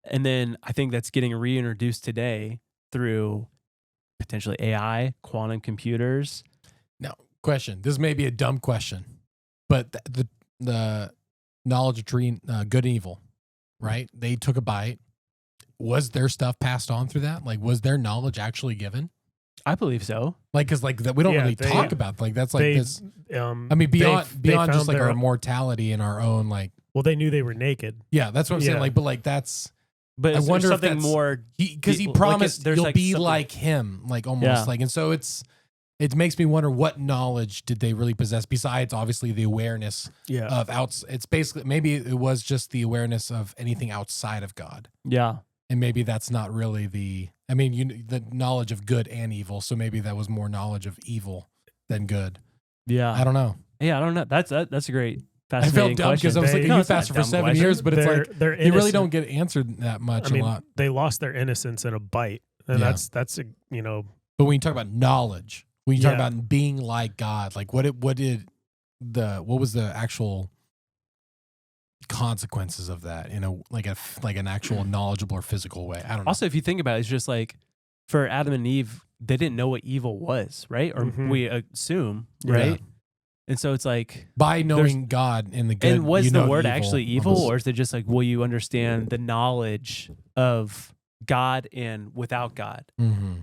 And then I think that's getting reintroduced today through potentially AI, quantum computers. Now, question. This may be a dumb question, but the knowledge of tree, good and evil, right? They took a bite. Was their stuff passed on through that? Like, was their knowledge actually given? I believe so. Like, because like that we don't really talk about. Like, that's like this. I mean, beyond just like our mortality and our own like. Well, they knew they were naked. Yeah, that's what I'm saying. Like, but like that's. But I wonder if something that's more because he promised there's you'll like be something- like him, like almost like, and so it makes me wonder what knowledge did they really possess besides obviously the awareness of outs. It's basically maybe it was just the awareness of anything outside of God. Yeah, and maybe that's not really the. I mean, the knowledge of good and evil. So maybe that was more knowledge of evil than good. Yeah, I don't know. Yeah, I don't know. That's a great. I felt dumb because I was like, you faster for 7 years, but it's like you really don't get answered that much a lot. They lost their innocence in a bite, and that's you know. But when you talk about knowledge, when you talk about being like God, like what was the actual consequences of that in an actual knowledgeable or physical way? I don't know. Also, if you think about it, it's just like for Adam and Eve, they didn't know what evil was, right? Or we assume, right? Yeah. And so it's like by knowing God in the good. And was the word evil, actually evil, almost. or is it just like will you understand the knowledge of God and without God? Mm-hmm.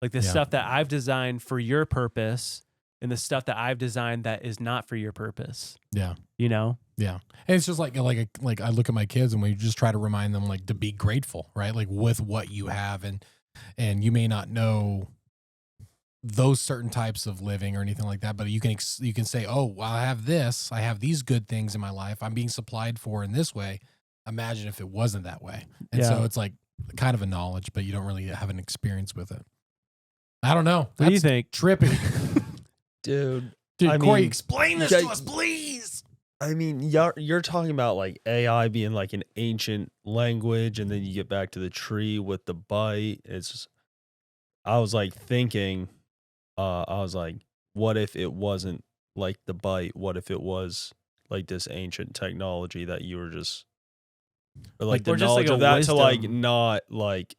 Like the stuff that I've designed for your purpose, and the stuff that I've designed that is not for your purpose. Yeah, you know. Yeah, and it's just like I look at my kids and we just try to remind them like to be grateful, right? Like with what you have, and you may not know those certain types of living or anything like that, but you can say, oh, well, I have these good things in my life. I'm being supplied for in this way. Imagine if it wasn't that way. And so it's like kind of a knowledge, but you don't really have an experience with it. I don't know. What do you think? Trippy. Dude, Corey, explain this to us, please. I mean, you're talking about like AI being like an ancient language, and then you get back to the tree with the bite. It's just, I was like thinking, I was like, what if it wasn't like the bite? What if it was like this ancient technology that you were just, or like the knowledge of that to like not like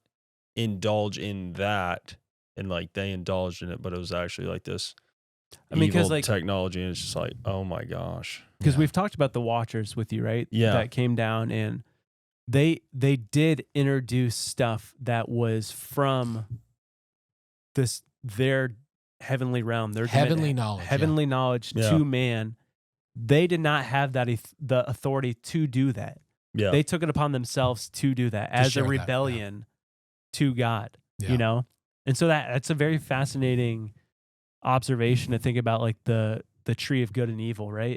indulge in that, and like they indulged in it, but it was actually like this. I mean, because like technology, and it's just like, oh my gosh. Because we've talked about the Watchers with you, right? Yeah. That came down and they did introduce stuff that was from their heavenly realm, their heavenly knowledge to man. They did not have the authority to do that. Yeah. They took it upon themselves to do that as a rebellion to God, you know? And so that's a very fascinating observation to think about, like the tree of good and evil, right?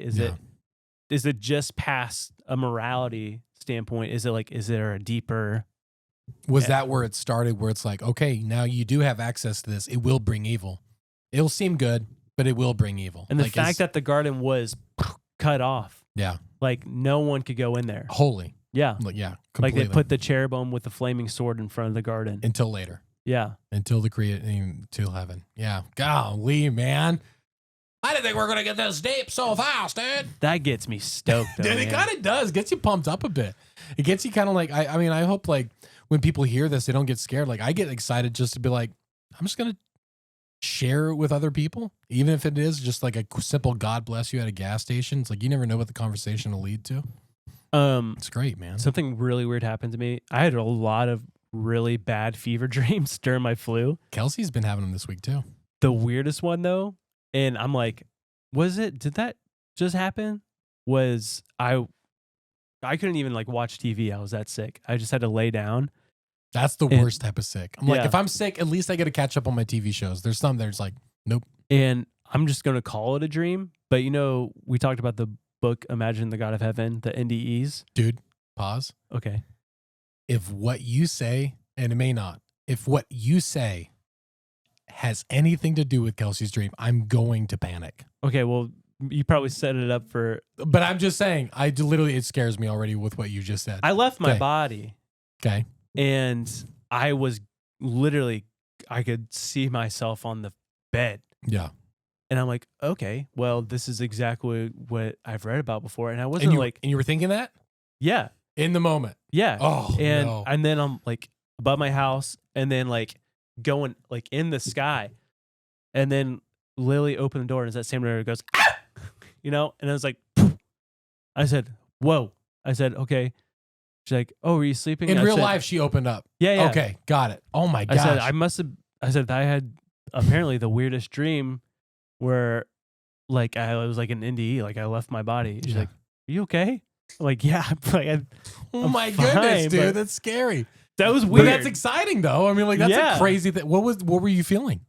Is it just past a morality standpoint? Is there a deeper? Was that where it started, where it's like, okay, now you do have access to this. It will bring evil. It'll seem good, but it will bring evil. And the fact that the garden was cut off. Yeah. Like no one could go in there. Holy. Yeah. Yeah. Completely. Like they put the cherubim with the flaming sword in front of the garden. Until later. Yeah. Until until heaven. Yeah. Golly, man. I didn't think we were going to get this deep so fast, dude. That gets me stoked, though, Dude, it kind of does. Gets you pumped up a bit. It gets you kind of like, I mean, I hope like when people hear this, they don't get scared. Like I get excited just to be like, I'm just going to share it with other people. Even if it is just like a simple God bless you at a gas station. It's like, you never know what the conversation will lead to. It's great, man. Something really weird happened to me. I had a lot of really bad fever dreams during my flu. Kelsey's been having them this week too. The weirdest one though, and I'm like, did that just happen? Was I couldn't even like watch TV. I was that sick. I just had to lay down. That's the worst type of sick. I'm like, if I'm sick, at least I get to catch up on my TV shows. There's some there's like, nope. And I'm just going to call it a dream. But we talked about the book, Imagine the God of Heaven, the NDEs. Dude, pause. Okay. If what you say, and it may not, if what you say has anything to do with Kelsey's dream, I'm going to panic. Okay, well, you probably set it up for... But I'm just saying, it scares me already with what you just said. I left my body. Okay. And I was literally, I could see myself on the bed. Yeah. And I'm like, okay, well, this is exactly what I've read about before. And I wasn't and you were thinking that? Yeah. In the moment. Yeah. Oh, and then I'm like above my house and then like going like in the sky. And then Lily opened the door and it's that same door goes, ah! And I was like, poof. I said, whoa. I said, okay. She's like, oh, were you sleeping? In real life, she opened up. Yeah. Okay, got it. Oh my gosh. I said, I had apparently the weirdest dream where like I was like an NDE, like I left my body. She's like, are you okay? I'm like, yeah. Oh my goodness, dude. That's scary. That was weird. But that's exciting though. I mean, like that's a crazy thing. What were you feeling?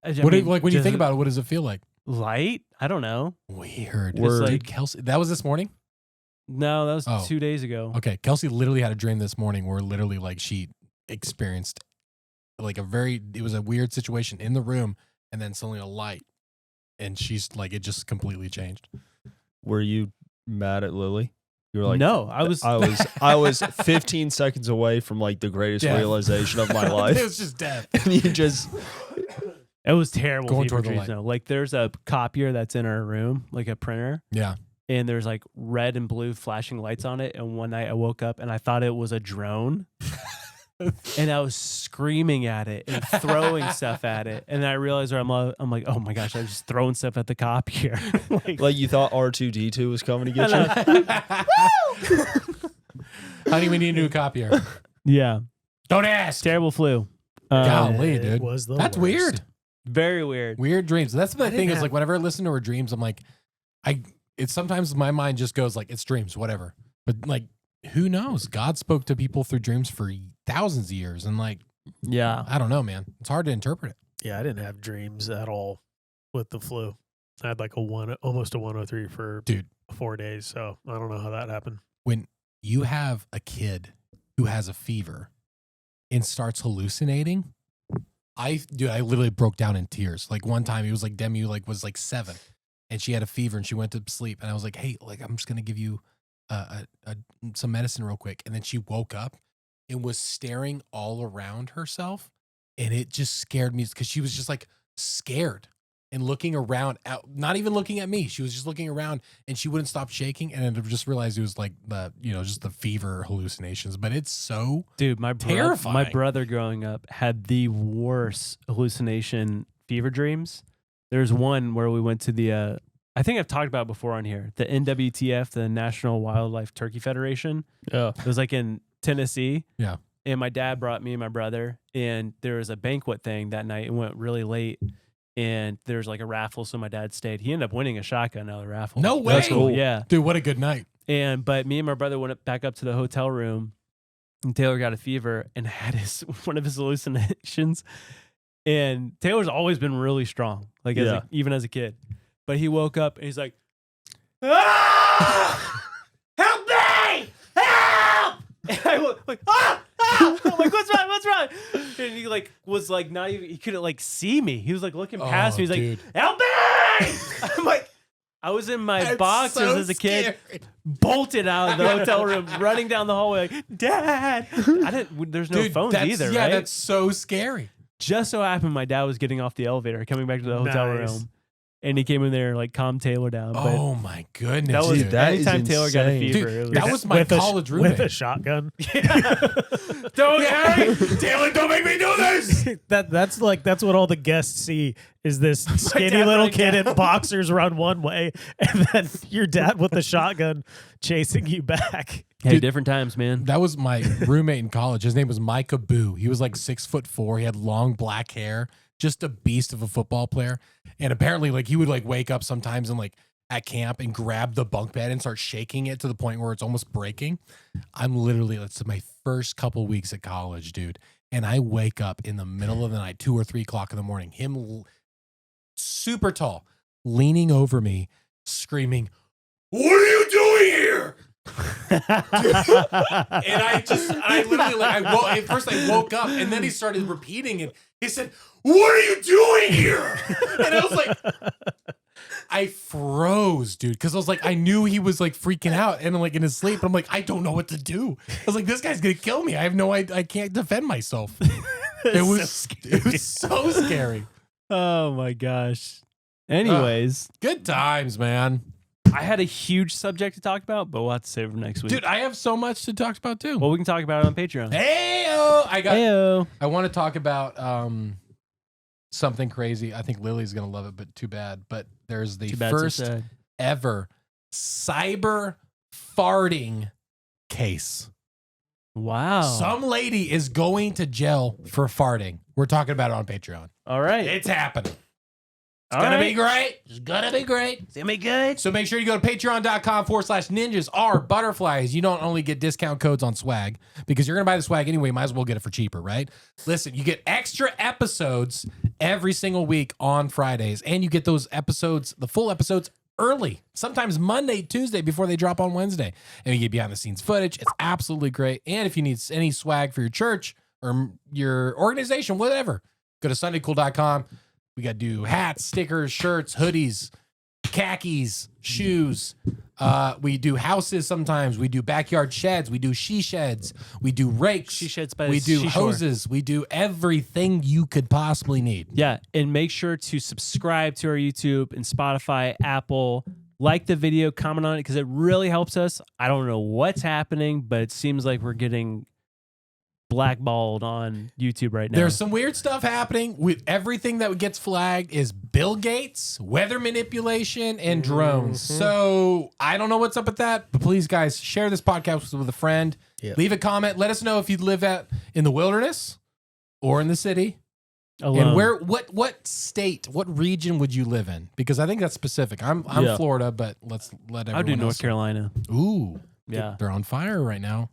Like when you think about it, what does it feel like? Light? I don't know. Weird. Like, Kelsey, that was this morning? No, that was 2 days ago. Okay. Kelsey literally had a dream this morning where literally like she experienced like it was a weird situation in the room and then suddenly a light. And she's like, it just completely changed. Were you mad at Lily? You were like, no, I was 15 seconds away from like the greatest realization of my life. It was just death. And you just... It was terrible. Going toward the light. Like there's a copier that's in our room, like a printer. Yeah. And there's like red and blue flashing lights on it. And one night I woke up and I thought it was a drone. And I was screaming at it and throwing stuff at it. And then I realized I'm like, oh my gosh, I was just throwing stuff at the copier. like you thought R2D2 was coming to get you? Honey, we need a new copier. Yeah. Don't ask. Terrible flu. Golly, dude. That's worst. Weird. Very weird. Weird dreams. That's the thing is like whenever I listen to her dreams, I'm like, it's sometimes my mind just goes like, it's dreams, whatever. But like, who knows? God spoke to people through dreams for thousands of years. And like, I don't know, man. It's hard to interpret it. Yeah, I didn't have dreams at all with the flu. I had like almost a 103 for 4 days. So I don't know how that happened. When you have a kid who has a fever and starts hallucinating, I literally broke down in tears. Like one time, it was like Demi was like 7, and she had a fever and she went to sleep. And I was like, "Hey, like I'm just gonna give you some medicine real quick." And then she woke up and was staring all around herself, and it just scared me because she was just like scared and looking around, not even looking at me. She was just looking around, and she wouldn't stop shaking. And I just realized it was like just the fever hallucinations. But it's so terrifying. My brother growing up had the worst hallucination fever dreams. There's one where we went to the, I think I've talked about it before on here, the NWTF, the National Wildlife Turkey Federation. Yeah. It was like in Tennessee. Yeah. And my dad brought me and my brother, and there was a banquet thing that night. It went really late. And there's like a raffle, so my dad stayed. He ended up winning a shotgun out of the raffle. No way. That's cool. Yeah. Dude, what a good night. But me and my brother went back up to the hotel room, and Taylor got a fever and had one of his hallucinations. And Taylor's always been really strong, like even as a kid. But he woke up and he's like, "Ah! Help me! Help!" And I was like, "Ah! Ah!" I'm like, "What's wrong? What's wrong?" And he like was like not even, he couldn't like see me. He was like looking past me. He's like, "Help me!" I'm like, I was in my boxers as a kid, bolted out of the hotel room, running down the hallway like, "Dad!" There's no phones either, yeah, right? that's so scary. Just so happened my dad was getting off the elevator, coming back to the hotel room. And he came in there like calm Taylor down. But oh my goodness! That was dude. anytime Taylor got a fever. Dude, that was my college roommate with a shotgun. Don't Harry, Taylor, don't make me do this. That's what all the guests see is this skinny little kid in boxers run one way, and then your dad with a shotgun chasing you back. Hey, Dude, different times, man. That was my roommate in college. His name was Micah Boo. He was like 6'4". He had long black hair. Just a beast of a football player. And apparently like he would like wake up sometimes and like at camp and grab the bunk bed and start shaking it to the point where it's almost breaking. I'm literally, it's my first couple weeks at college, dude. And I wake up in the middle of the night, 2 or 3 o'clock in the morning, him super tall, leaning over me, screaming, "What are you doing here?" And I literally, at first I woke up, and then he started repeating it. He said, "What are you doing here?" And I was like, I froze, dude, because I was like, I knew he was like freaking out and like in his sleep. I'm like, I don't know what to do. I was like, this guy's gonna kill me. I have no idea. I can't defend myself. It was so scary. Oh my gosh. Anyways, good times, man. I had a huge subject to talk about, but we'll have to save it for next week. Dude, I have so much to talk about too. Well, we can talk about it on Patreon. Heyo! I want to talk about something crazy. I think Lily's gonna love it, but too bad. But there's the first ever cyber farting case. Wow. Some lady is going to jail for farting. We're talking about it on Patreon. All right. It's happening. It's going to be great. It's going to be great. It's going to be good. So make sure you go to patreon.com/ninjas are butterflies. You don't only get discount codes on swag because you're going to buy the swag anyway. Might as well get it for cheaper, right? Listen, you get extra episodes every single week on Fridays, and you get those episodes, the full episodes, early, sometimes Monday, Tuesday before they drop on Wednesday. And you get behind the scenes footage. It's absolutely great. And if you need any swag for your church or your organization, whatever, go to sundaycool.com. We got to do hats, stickers, shirts, hoodies, khakis, shoes. We do houses sometimes. We do backyard sheds. We do she sheds. We do rakes. She sheds by we the do seashore. hoses. We do everything you could possibly need. Yeah, and make sure to subscribe to our YouTube and Spotify, Apple. Like the video, comment on it because it really helps us. I don't know what's happening, but it seems like we're getting blackballed on YouTube right now. There's some weird stuff happening with everything that gets flagged is Bill Gates, weather manipulation, and drones. So I don't know what's up with that, but please, guys, share this podcast with a friend. Yep. Leave a comment. Let us know if you live in the wilderness or in the city. Alone. And what state, what region would you live in? Because I think that's specific. I'm Florida, but let's let everyone I'll do North else. Carolina. Ooh. Yeah. They're on fire right now.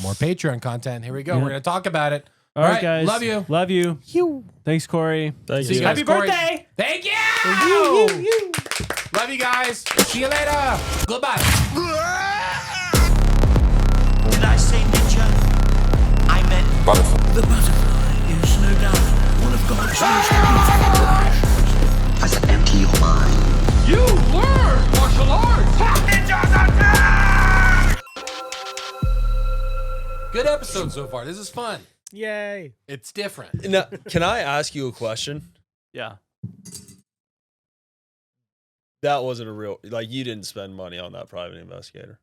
More Patreon content. Here we go. Yeah. We're going to talk about it. All right, guys. Love you. Love you. Thanks, Cory. Thank See you. you guys. Happy Cory. birthday. Thank you. Love you guys. See you later. Goodbye. Did I say ninja? I meant butterfly. The butterfly is no doubt one of God's most beautiful creations. I said empty your mind. You learn martial arts. Ninjas are dead! Good episode so far. This is fun. Yay. It's different. Now, can I ask you a question? Yeah. That wasn't a real, like, you didn't spend money on that private investigator.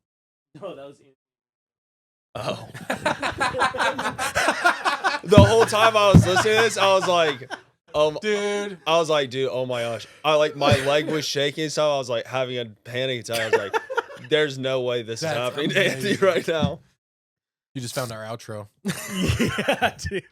No, that was. Oh. The whole time I was listening to this, I was like, dude. I was like, dude, oh my gosh. My leg was shaking and stuff. I was like having a panic attack. I was like, there's no way this is happening to Anthony right now. You just found our outro. Yeah, dude.